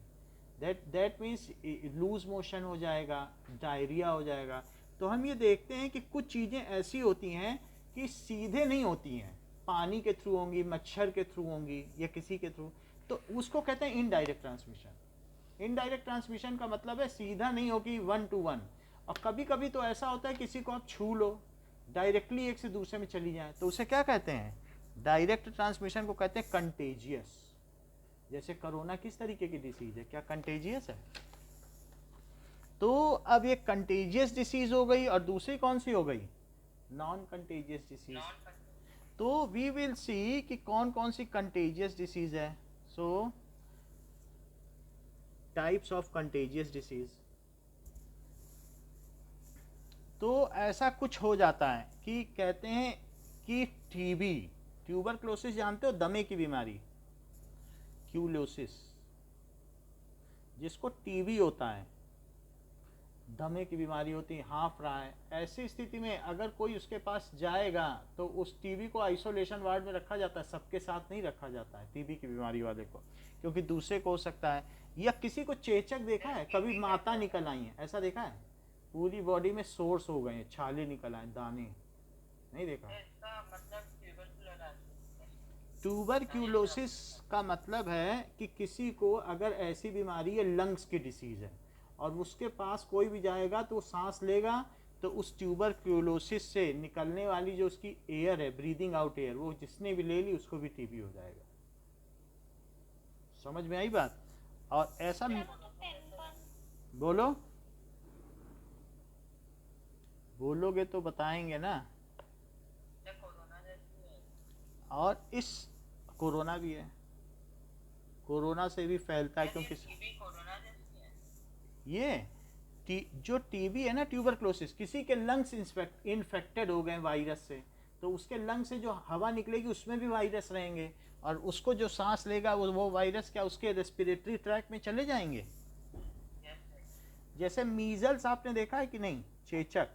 दैट मीन्स लूज मोशन हो जाएगा, डायरिया हो जाएगा। तो हम ये देखते हैं कि कुछ चीज़ें ऐसी होती हैं कि सीधे नहीं होती हैं, पानी के थ्रू होंगी, मच्छर के थ्रू होंगी, या किसी के थ्रू, तो उसको कहते हैं इनडायरेक्ट ट्रांसमिशन। इनडायरेक्ट ट्रांसमिशन का मतलब है सीधा नहीं होगी, 1 to 1। और कभी कभी तो ऐसा होता है किसी को आप छू लो, डायरेक्टली एक से दूसरे में चली जाए, तो उसे क्या कहते हैं? डायरेक्ट ट्रांसमिशन को कहते हैं कंटेजियस। जैसे कोरोना किस तरीके की डिसीज है, क्या कंटेजियस है? तो अब ये कंटेजियस डिसीज हो गई, और दूसरी कौन सी हो गई? Non contagious disease. तो वी विल सी कि कौन कौन सी कंटेजियस डिसीज है. सो टाइप्स ऑफ कंटेजियस डिसीज. तो ऐसा कुछ हो जाता है कि कहते हैं कि टीबी, ट्यूबरक्लोसिस जानते हो, दमे की बीमारी, क्यूलोसिस, जिसको टीबी होता है, दमे की बीमारी होती है, हाँफ रहा है, ऐसी स्थिति में अगर कोई उसके पास जाएगा तो उस टीबी को आइसोलेशन वार्ड में रखा जाता है, सबके साथ नहीं रखा जाता है टीबी की बीमारी वाले को, क्योंकि दूसरे को हो सकता है. या किसी को चेचक देखा है कभी, माता निकल आई है, ऐसा देखा है, पूरी बॉडी में सोर्स हो गए, छाले निकल आए, दाने, नहीं देखा. इसका मतलब ट्यूबरक्यूलोसिस का मतलब है कि किसी को अगर ऐसी बीमारी है, लंग्स की डिसीज है, और उसके पास कोई भी जाएगा तो वो सांस लेगा तो उस ट्यूबरक्यूलोसिस से निकलने वाली जो उसकी एयर है, ब्रीदिंग आउट एयर, वो जिसने भी ले ली उसको भी टीबी हो जाएगा. समझ में आई बात? और ऐसा बोलो, बोलोगे तो बताएंगे ना. कोरोना जैसी है. और इस कोरोना भी है, कोरोना से भी फैलता है, क्योंकि टीबी कोरोना जैसी है. ये जो टीबी है ना, ट्यूबरक्लोसिस, किसी के लंग्स इन्फेक्टेड हो गए वायरस से, तो उसके लंग से जो हवा निकलेगी उसमें भी वायरस रहेंगे, और उसको जो सांस लेगा वो वायरस क्या उसके रेस्पिरेटरी ट्रैक में चले जाएंगे. जैसे मीजल्स आपने देखा है कि नहीं, चेचक,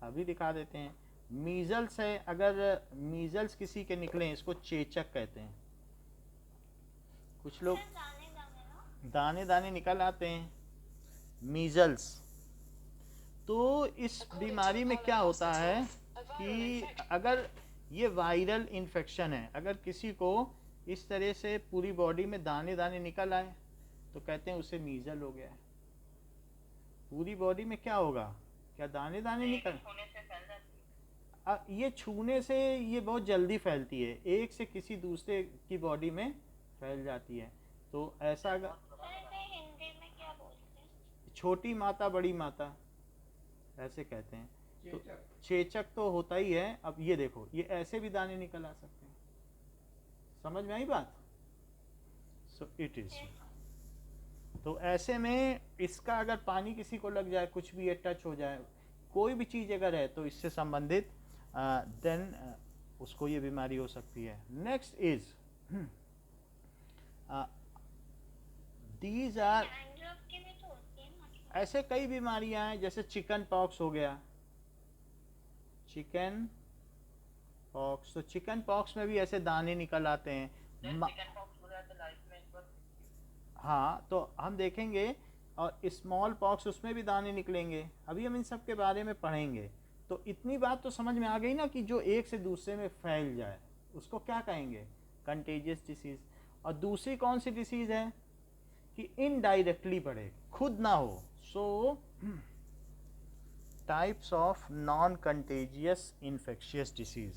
अभी दिखा देते हैं. मीजल्स है, अगर मीजल्स किसी के निकले, इसको चेचक कहते हैं. कुछ लोग दाने दाने निकल आते हैं, मीजल्स. तो इस बीमारी में क्या होता है कि अगर ये वायरल इन्फेक्शन है, अगर किसी को इस तरह से पूरी बॉडी में दाने दाने निकल आए तो कहते हैं उसे मीजल हो गया है. पूरी बॉडी में क्या होगा, क्या दाने दाने निकल, छूने से फैल जाती है. ये छूने से ये बहुत जल्दी फैलती है, एक से किसी दूसरे की बॉडी में फैल जाती है. तो ऐसा अगर हिंदी में क्या बोलते हैं? छोटी माता बड़ी माता ऐसे कहते हैं. तो चेचक तो होता ही है. अब ये देखो, ये ऐसे भी दाने निकल आ सकते हैं. समझ में आई बात? So it is. तो ऐसे में इसका अगर पानी किसी को लग जाए, कुछ भी टच हो जाए, कोई भी चीज़ अगर है तो इससे संबंधित देन उसको ये बीमारी हो सकती है. Next is these are, dandruff की भी तो होती है ना. ऐसे कई बीमारियां हैं, जैसे चिकन पॉक्स हो गया, चिकन पॉक्स. तो चिकन पॉक्स में भी ऐसे दाने निकल आते हैं. चिकन पॉक्स हो जाता है लाइफ में एक बार. हाँ, तो हम देखेंगे. और स्मॉल पॉक्स, उसमें भी दाने निकलेंगे. अभी हम इन सब के बारे में पढ़ेंगे. तो इतनी बात तो समझ में आ गई ना कि जो एक से दूसरे में फैल जाए उसको क्या कहेंगे, कंटेजियस डिसीज. और दूसरी कौन सी डिसीज है कि इनडायरेक्टली बढ़े, खुद ना हो. सो types of non contagious infectious disease.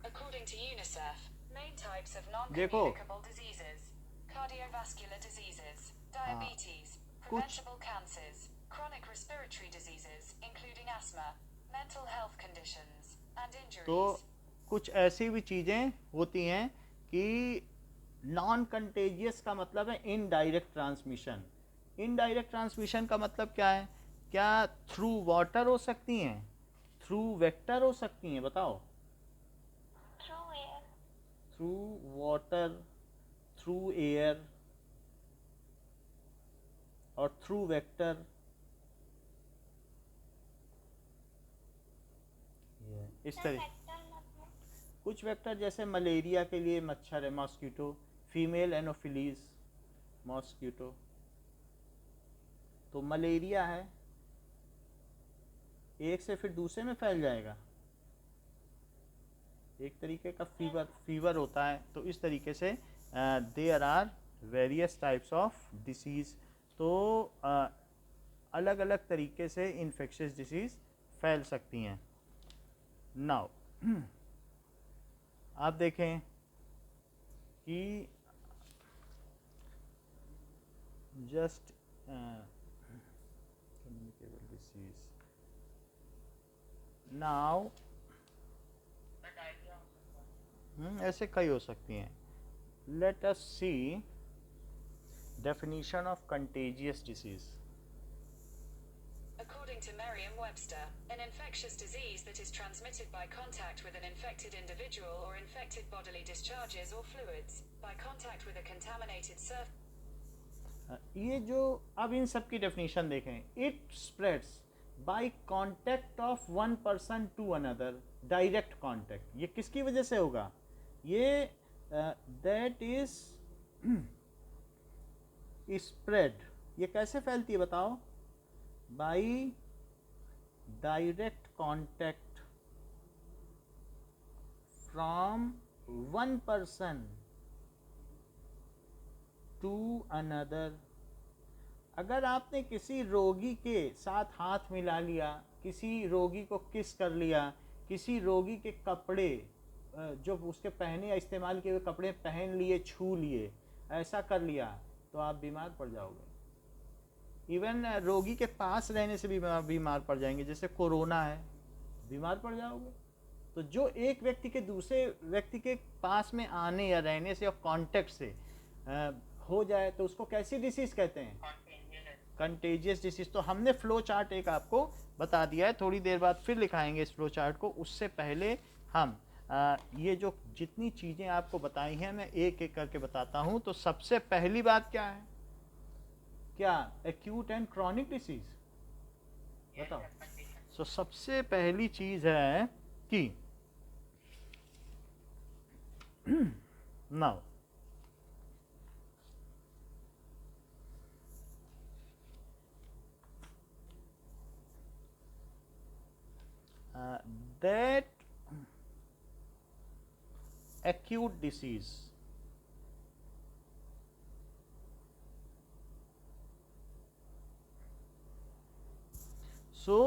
According to UNICEF, main types of देखो, non-communicable diseases: cardiovascular diseases, diabetes, preventable cancers, chronic respiratory diseases, including asthma, mental health conditions, and तो injuries. कुछ ऐसी भी चीज़ें होती हैं कि नॉन कंटेजियस का मतलब है इनडायरेक्ट ट्रांसमिशन. इनडायरेक्ट ट्रांसमिशन का मतलब क्या है? क्या थ्रू वाटर हो सकती हैं, थ्रू वेक्टर हो सकती हैं, बताओ. Through air. Through water, through air और थ्रू वेक्टर. इस तरह कुछ वेक्टर, जैसे मलेरिया के लिए मच्छर है, मॉस्किटो, फीमेल एनोफिलीज मॉस्किटो. तो मलेरिया है, एक से फिर दूसरे में फैल जाएगा. एक तरीके का फीवर होता है. तो इस तरीके से there are various types of disease. तो अलग अलग तरीके से इन्फेक्शियस डिसीज फैल सकती हैं. नाउ आप देखें कि जस्ट कम्युनिकेबल डिसीज, नाउ मैं डायरिया हो सकता है। ऐसे कई हो सकती हैं. Let us see definition of contagious disease. According to Merriam-Webster, an infectious disease that is transmitted by contact with an infected individual or infected bodily discharges or fluids, by contact with a contaminated surface. ये जो अब इन सब की डेफिनेशन देखें. It spreads by contact of one person to another. Direct contact. ये किसकी वजह से होगा? ये दैट इज स्प्रेड. ये कैसे फैलती है बताओ? By direct contact from one person to another. अगर आपने किसी रोगी के साथ हाथ मिला लिया, किसी रोगी को किस कर लिया, किसी रोगी के कपड़े जो उसके पहने या इस्तेमाल किए हुए कपड़े पहन लिए, छू लिए, ऐसा कर लिया, तो आप बीमार पड़ जाओगे. इवन रोगी के पास रहने से भी बीमार पड़ जाएंगे. जैसे कोरोना है, बीमार पड़ जाओगे. तो जो एक व्यक्ति के दूसरे व्यक्ति के पास में आने या रहने से या कांटेक्ट से हो जाए, तो उसको कैसी डिसीज कहते हैं? Contagious disease. तो हमने फ्लो चार्ट एक आपको बता दिया है. थोड़ी देर बाद फिर लिखाएंगे इस फ्लो चार्ट को. उससे पहले हम ये जो जितनी चीज़ें आपको बताई हैं मैं एक एक करके बताता हूँ. तो सबसे पहली बात क्या है? क्या? Acute and chronic disease. बताओ. सो सबसे पहली चीज़ है कि now that acute disease so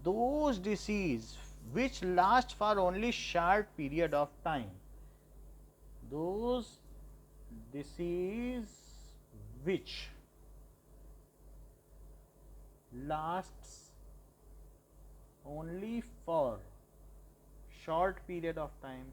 those disease which last for only short period of time, those disease which lasts only for short period of time,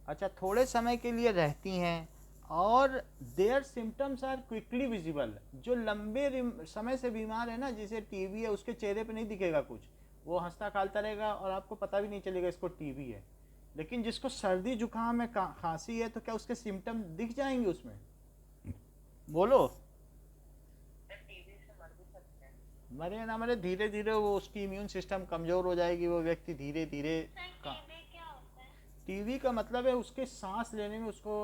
अच्छा थोड़े समय के लिए रहती हैं, और their symptoms are quickly visible. जो लंबे समय से बीमार है ना, जैसे टीबी है, उसके चेहरे पे नहीं दिखेगा कुछ, वो हंसता खालता रहेगा और आपको पता भी नहीं चलेगा इसको टीबी है. लेकिन जिसको सर्दी जुकाम है, खांसी है, तो क्या उसके सिम्टम दिख जाएंगे उसमें? बोलो. मरे ना मरे, धीरे धीरे वो उसकी इम्यून सिस्टम कमज़ोर हो जाएगी. वो व्यक्ति धीरे धीरे टीबी का मतलब है उसके सांस लेने में, उसको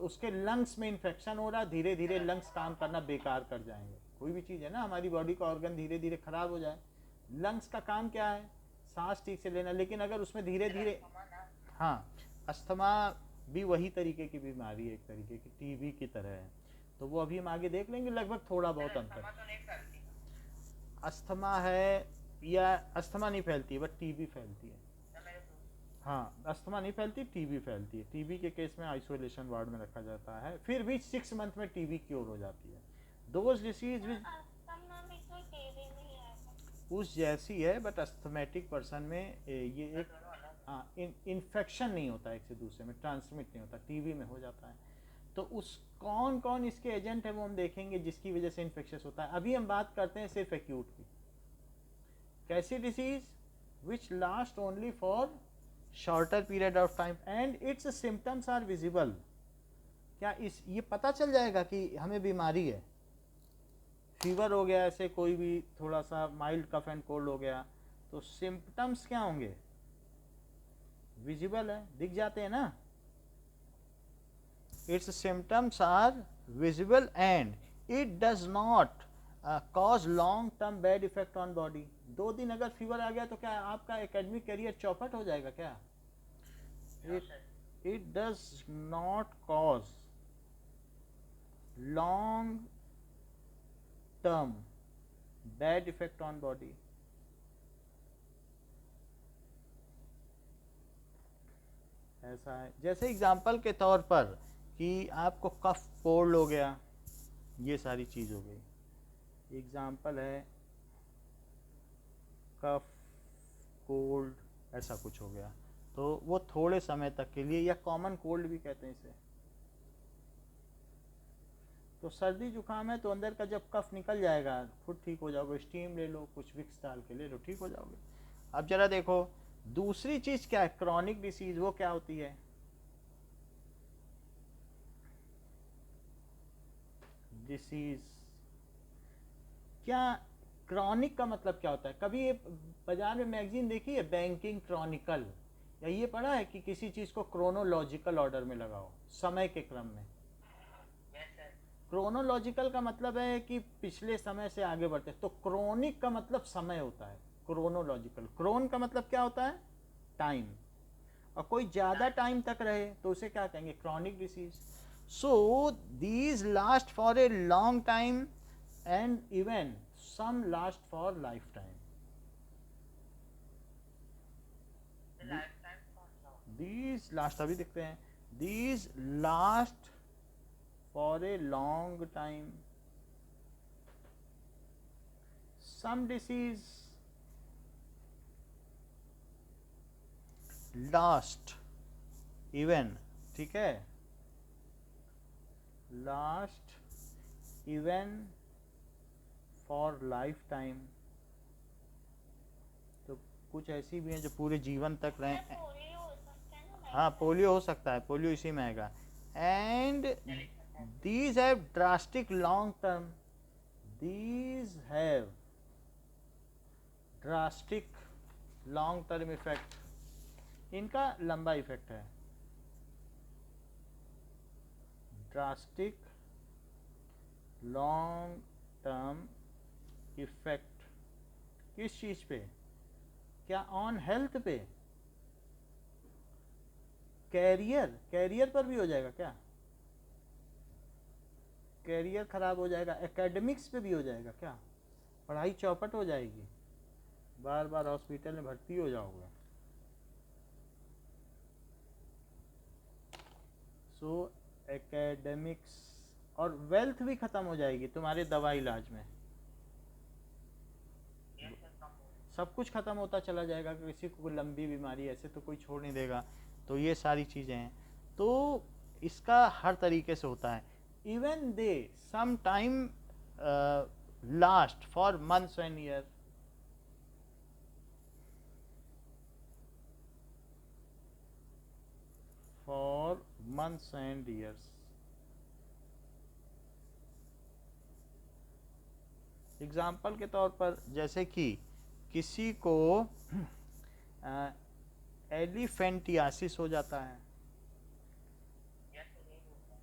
उसके लंग्स में इन्फेक्शन हो रहा है. धीरे धीरे लंग्स काम करना बेकार कर जाएंगे. कोई भी चीज़ है ना, हमारी बॉडी का ऑर्गन धीरे धीरे खराब हो जाए, लंग्स का काम क्या है? सांस ठीक से लेना. लेकिन अगर उसमें धीरे धीरे, हाँ, अस्थमा भी वही तरीके की बीमारी है, एक तरीके की टीबी की तरह है. तो वो अभी हम आगे देख लेंगे. लगभग थोड़ा बहुत अंतर. अस्थमा है या अस्थमा नहीं फैलती है, बट टीबी फैलती है. हाँ, अस्थमा नहीं फैलती, टीबी फैलती है. टीबी के केस में आइसोलेशन वार्ड में रखा जाता है, फिर भी 6 मंथ में टीबी क्योर हो जाती है. दोज डिसीज विच उस जैसी है, बट अस्थमेटिक पर्सन में ये एक इन्फेक्शन नहीं होता एक से दूसरे में, ट्रांसमिट नहीं होता. टीबी में हो जाता है. तो उस कौन कौन इसके एजेंट है वो हम देखेंगे जिसकी वजह से इन्फेक्शियस होता है. अभी हम बात करते हैं सिर्फ एक्यूट की. कैसी disease? Which last only for shorter period of time and its symptoms are visible. क्या इस ये पता चल जाएगा कि हमें बीमारी है? फीवर हो गया, ऐसे कोई भी थोड़ा सा माइल्ड कफ एंड कोल्ड हो गया, तो सिम्टम्स क्या होंगे? विजिबल है, दिख जाते हैं ना. its symptoms are visible and it does not cause long term bad effect on body. 2 दिन अगर फीवर आ गया तो क्या आपका एकेडमिक करियर चौपट हो जाएगा क्या? It does not cause long term bad effect on body. ऐसा है. जैसे एग्जाम्पल के तौर पर कि आपको कफ कोल्ड हो गया, ये सारी चीज़ हो गई. एग्जाम्पल है कफ, कोल्ड, ऐसा कुछ हो गया, तो वो थोड़े समय तक के लिए, या कॉमन कोल्ड भी कहते हैं इसे। तो सर्दी जुकाम है तो अंदर का जब कफ निकल जाएगा खुद ठीक हो जाओगे, स्टीम ले लो, कुछ विक्स डाल के ले लो, ठीक हो जाओगे। अब जरा देखो दूसरी चीज क्या है, क्रॉनिक डिसीज, वो क्या होती है? डिसीज क्या, क्रॉनिक का मतलब क्या होता है? कभी ये बाजार में मैगजीन देखी है बैंकिंग क्रॉनिकल, या ये पढ़ा है कि किसी चीज को क्रोनोलॉजिकल ऑर्डर में लगाओ, समय के क्रम में? Yes sir. क्रोनोलॉजिकल का मतलब है कि पिछले समय से आगे बढ़ते, तो क्रोनिक का मतलब समय होता है, क्रोनोलॉजिकल। क्रोन का मतलब क्या होता है? टाइम। और कोई ज़्यादा टाइम तक रहे तो उसे क्या कहेंगे? Chronic disease. So these last for a long time and even some last for life time. Life time कौन सा होता दीज लास्ट, अभी देखते हैं, these last for a long time. Some disease last even, ठीक है, last even for life time. तो कुछ ऐसी भी हैं जो पूरे जीवन तक सर रहें। पोलियो हो सकता है ना? हाँ पोलियो हो सकता है, पोलियो इसी में आएगा। And these have drastic long term, these have drastic long term effect, इनका लंबा इफेक्ट है। ड्रास्टिक लॉन्ग टर्म इफेक्ट किस चीज पे? क्या ऑन हेल्थ पे? कैरियर पर भी हो जाएगा क्या? कैरियर खराब हो जाएगा, एकेडमिक्स पे भी हो जाएगा क्या? पढ़ाई चौपट हो जाएगी, बार बार हॉस्पिटल में भर्ती हो जाओगे। सो एकेडमिक्स और वेल्थ भी खत्म हो जाएगी तुम्हारे दवा इलाज में, है? यस सर, कम हो सब कुछ खत्म होता चला जाएगा। किसी को कोई लंबी बीमारी ऐसे तो कोई छोड़ नहीं देगा। तो ये सारी चीज़ें हैं, तो इसका हर तरीके से होता है। Even they some time last for months and year. For months and years. Example के तौर पर जैसे कि किसी को एलिफेंटियासिस हो जाता है। यस सर, यही होता है।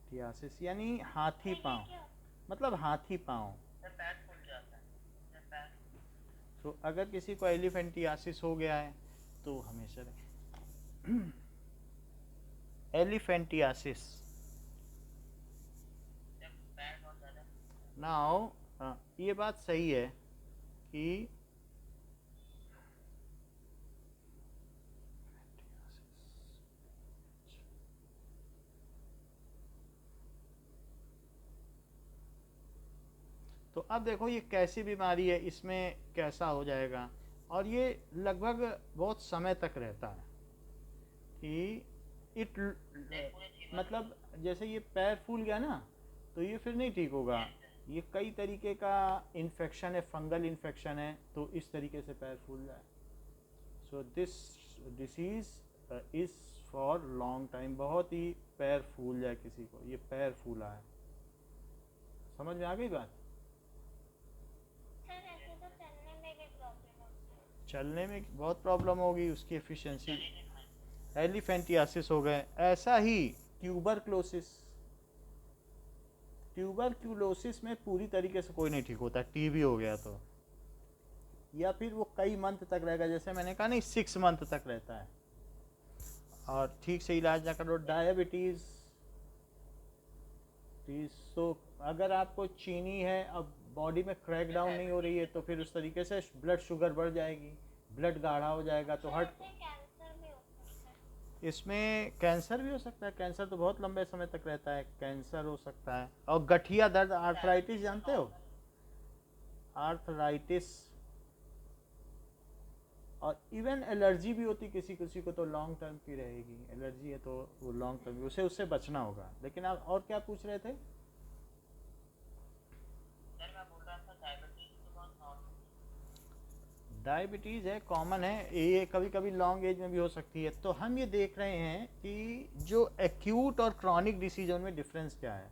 टियासिस यानी हाथी सर, ये पाँव, क्या? मतलब हाथी पाँव। सर पैर फूल जाता है, सर पैर। तो अगर किसी को एलिफेंटियासिस हो गया है तो हमेशा एलिफेंटियासिस जब पैर बहुत ज़्यादा। नाउ, ये बात सही है कि तो अब देखो ये कैसी बीमारी है, इसमें कैसा हो जाएगा, और ये लगभग बहुत समय तक रहता है कि मतलब जैसे ये पैर फूल गया ना तो ये फिर नहीं ठीक होगा। ये कई तरीके का इन्फेक्शन है, फंगल इन्फेक्शन है, तो इस तरीके से पैर फूल जाए। So this disease is for long time. बहुत ही पैर फूल जाए किसी को, ये पैर फूला है, समझ में आ गई बात? सर ऐसे तो चलने में भी प्रॉब्लम होती है। चलने में बहुत प्रॉब्लम होगी, उसकी एफिशिएंसी। एलिफेंटियासिस हो गए, ऐसा ही ट्यूबरक्लोसिस। ट्यूबरक्यूलोसिस में पूरी तरीके से कोई नहीं ठीक होता, टीबी हो गया तो, या फिर वो कई मंथ तक रहेगा, जैसे मैंने कहा नहीं 6 मंथ तक रहता है, और ठीक से इलाज ना करो। डायबिटीज़, तो अगर आपको चीनी है, अब बॉडी में क्रैक डाउन नहीं हो रही है, तो फिर उस तरीके से ब्लड शुगर बढ़ जाएगी, ब्लड गाढ़ा हो जाएगा, तो हार्ट। कैंसर भी हो सकता है। इसमें कैंसर भी हो सकता है, कैंसर तो बहुत लंबे समय तक रहता है, कैंसर हो सकता है। और गठिया दर्द, आर्थराइटिस जानते हो? आर्थराइटिस, और इवन एलर्जी भी होती किसी किसी को, तो लॉन्ग टर्म की रहेगी। एलर्जी है तो वो लॉन्ग टर्म, उससे बचना होगा। लेकिन आप और क्या पूछ रहे थे? सर मैं बोल रहा था डायबिटीज तो बहुत नॉर्मल, डायबिटीज़ है, कॉमन है, ये कभी कभी लॉन्ग एज में भी हो सकती है। तो हम ये देख रहे हैं कि जो एक्यूट और क्रॉनिक डिसीज में डिफरेंस क्या है।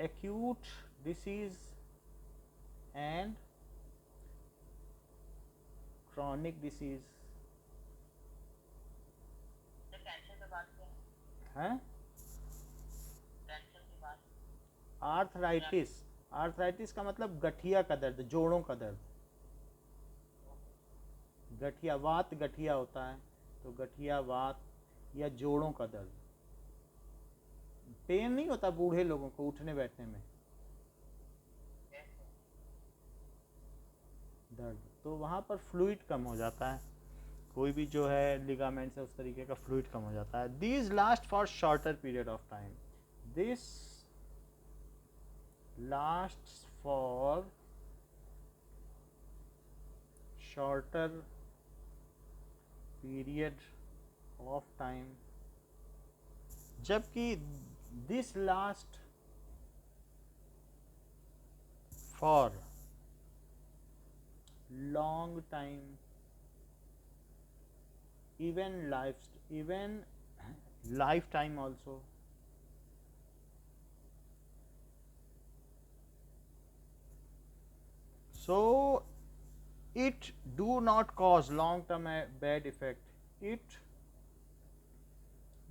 Acute disease and chronic disease sir cancer की बात क्या है। कैंसर की बात, आर्थराइटिस, आर्थराइटिस का मतलब गठिया का दर्द, जोड़ों का दर्द। गठिया, वात गठिया होता है, तो गठिया वात या जोड़ों का दर्द। पेन नहीं होता बूढ़े लोगों को उठने बैठने में दर्द, तो वहाँ पर फ्लूइड कम हो जाता है, कोई भी जो है लिगामेंट्स है उस तरीके का फ्लूइड कम हो जाता है। These last for shorter period of time, this last for shorter period of time, जबकि this last for long time, even lifetime also. So it do not cause long term bad effect. It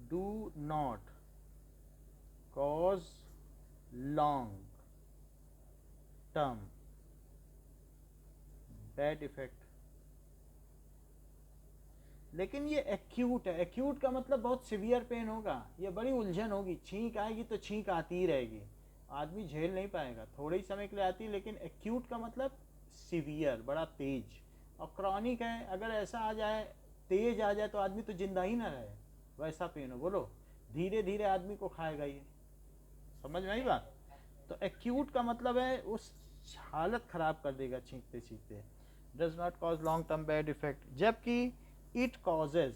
do not cause long term bad effect. लेकिन ये एक्यूट है। एक्यूट का मतलब बहुत सीवियर पेन होगा, ये बड़ी उलझन होगी, छींक आएगी तो छींक आती ही रहेगी, आदमी झेल नहीं पाएगा, थोड़े ही समय के लिए आती है। लेकिन एक्यूट का मतलब सीवियर, बड़ा तेज। और क्रॉनिक है, अगर ऐसा आ जाए, तेज आ जाए तो आदमी तो जिंदा ही ना रहे, वैसा पेन हो। बोलो, धीरे धीरे आदमी को खाएगा ये, समझ में आई बात? तो एक्यूट का मतलब है उस हालत खराब कर देगा छींकते छींकते। Does not cause long term bad effect, जबकि इट कॉजेज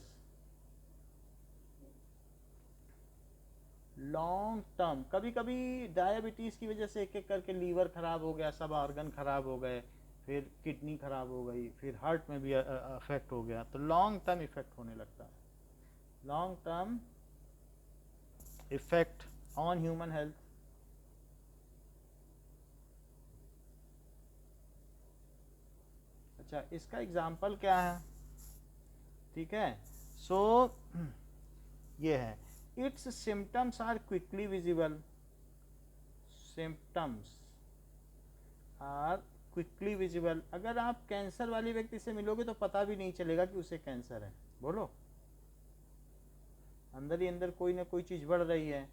लॉन्ग टर्म। कभी कभी डायबिटीज की वजह से एक एक करके लीवर खराब हो गया, सब ऑर्गन खराब हो गए, फिर किडनी खराब हो गई, फिर हार्ट में भी अफेक्ट हो गया, तो लॉन्ग टर्म इफेक्ट होने लगता है। Long term effect on human health. अच्छा, इसका एग्जाम्पल क्या है? ठीक है, सो ये है, its symptoms are quickly visible. Symptoms are quickly visible. अगर आप कैंसर वाले व्यक्ति से मिलोगे तो पता भी नहीं चलेगा कि उसे कैंसर है। बोलो, अंदर ही अंदर कोई ना कोई चीज़ बढ़ रही है।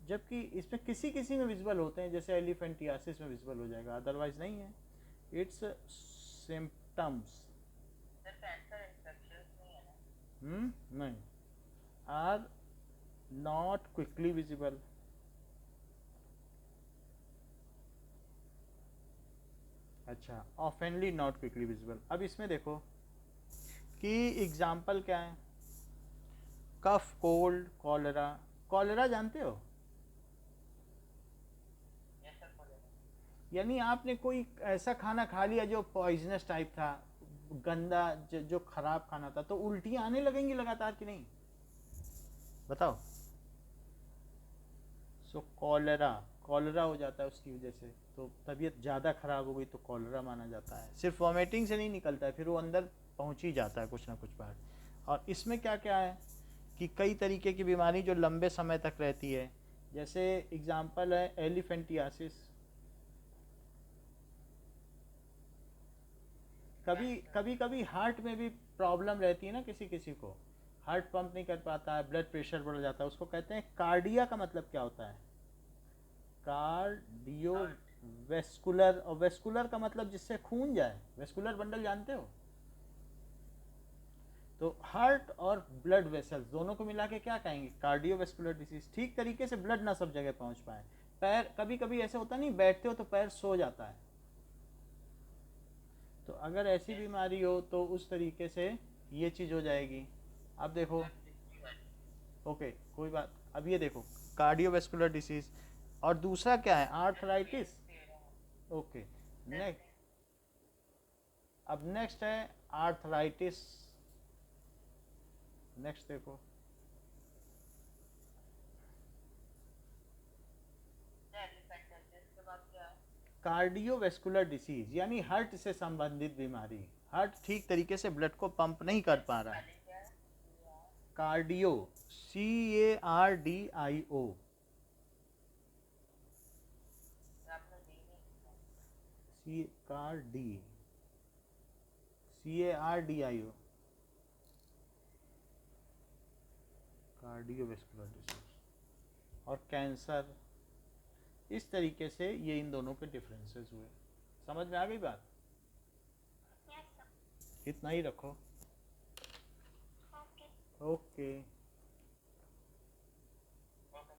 जबकि इसमें किसी किसी में विजिबल होते हैं, जैसे एलिफेंटियासिस में विजिबल हो जाएगा, अदरवाइज नहीं है। Its symptoms sir cancer infections नहीं है ना? नहीं, आर नॉट क्विकली विजिबल। अच्छा, ऑफेनली नॉट क्विकली विजिबल। अब इसमें देखो कि एग्जाम्पल क्या है। कफ, कोल्ड, कॉलरा। कॉलरा जानते हो? यस सर, बोलिए। यानी आपने कोई ऐसा खाना खा लिया जो पॉइजनस टाइप था, गंदा, जो खराब खाना था, तो उल्टियाँ आने लगेंगी लगातार कि नहीं? बताओ। सो कॉलरा हो जाता है उसकी वजह से, तो तबीयत ज़्यादा खराब हो गई तो कॉलरा माना जाता है। सिर्फ वॉमिटिंग से नहीं निकलता है, फिर वो अंदर पहुंच ही जाता है कुछ ना कुछ बाहर। और इसमें क्या क्या है कि कई तरीके की बीमारी जो लंबे समय तक रहती है, जैसे एग्जाम्पल है एलिफेंटियासिस। कभी हार्ट में भी प्रॉब्लम रहती है ना, किसी किसी को हार्ट पंप नहीं कर पाता है, ब्लड प्रेशर बढ़ जाता है, उसको कहते हैं कार्डिया। का मतलब क्या होता है? Cardio vascular. और वेस्कुलर का मतलब जिससे खून जाए, वेस्कुलर बंडल जानते हो? तो हार्ट और ब्लड वेसल्स दोनों को मिला के क्या कहेंगे? Cardiovascular disease. ठीक तरीके से ब्लड ना सब जगह पहुंच पाए। पैर, कभी कभी ऐसे होता नहीं, बैठते हो तो पैर सो जाता है, तो अगर ऐसी बीमारी हो तो उस तरीके से ये चीज़ हो जाएगी। अब देखो, ओके कोई बात, अब ये देखो कार्डियोवैस्कुलर डिसीज, और दूसरा क्या है, आर्थराइटिस। ओके नेक्स्ट, अब नेक्स्ट है आर्थराइटिस। नेक्स्ट देखो, इसके बाद क्या है? कार्डियोवैस्कुलर डिसीज यानी हार्ट से संबंधित बीमारी। हार्ट ठीक तरीके से ब्लड को पंप नहीं कर पा रहा है। पहले क्या है? कार्डियो, CARDIO, आपने डी नहीं लिखा। CARDIO, कार्डियोवैस्कुलर डिसीज और कैंसर। इस तरीके से ये इन दोनों के डिफरेंसेस हुए। समझ में आ गई बात? Yes sir. इतना ही रखो। ओके। ओके।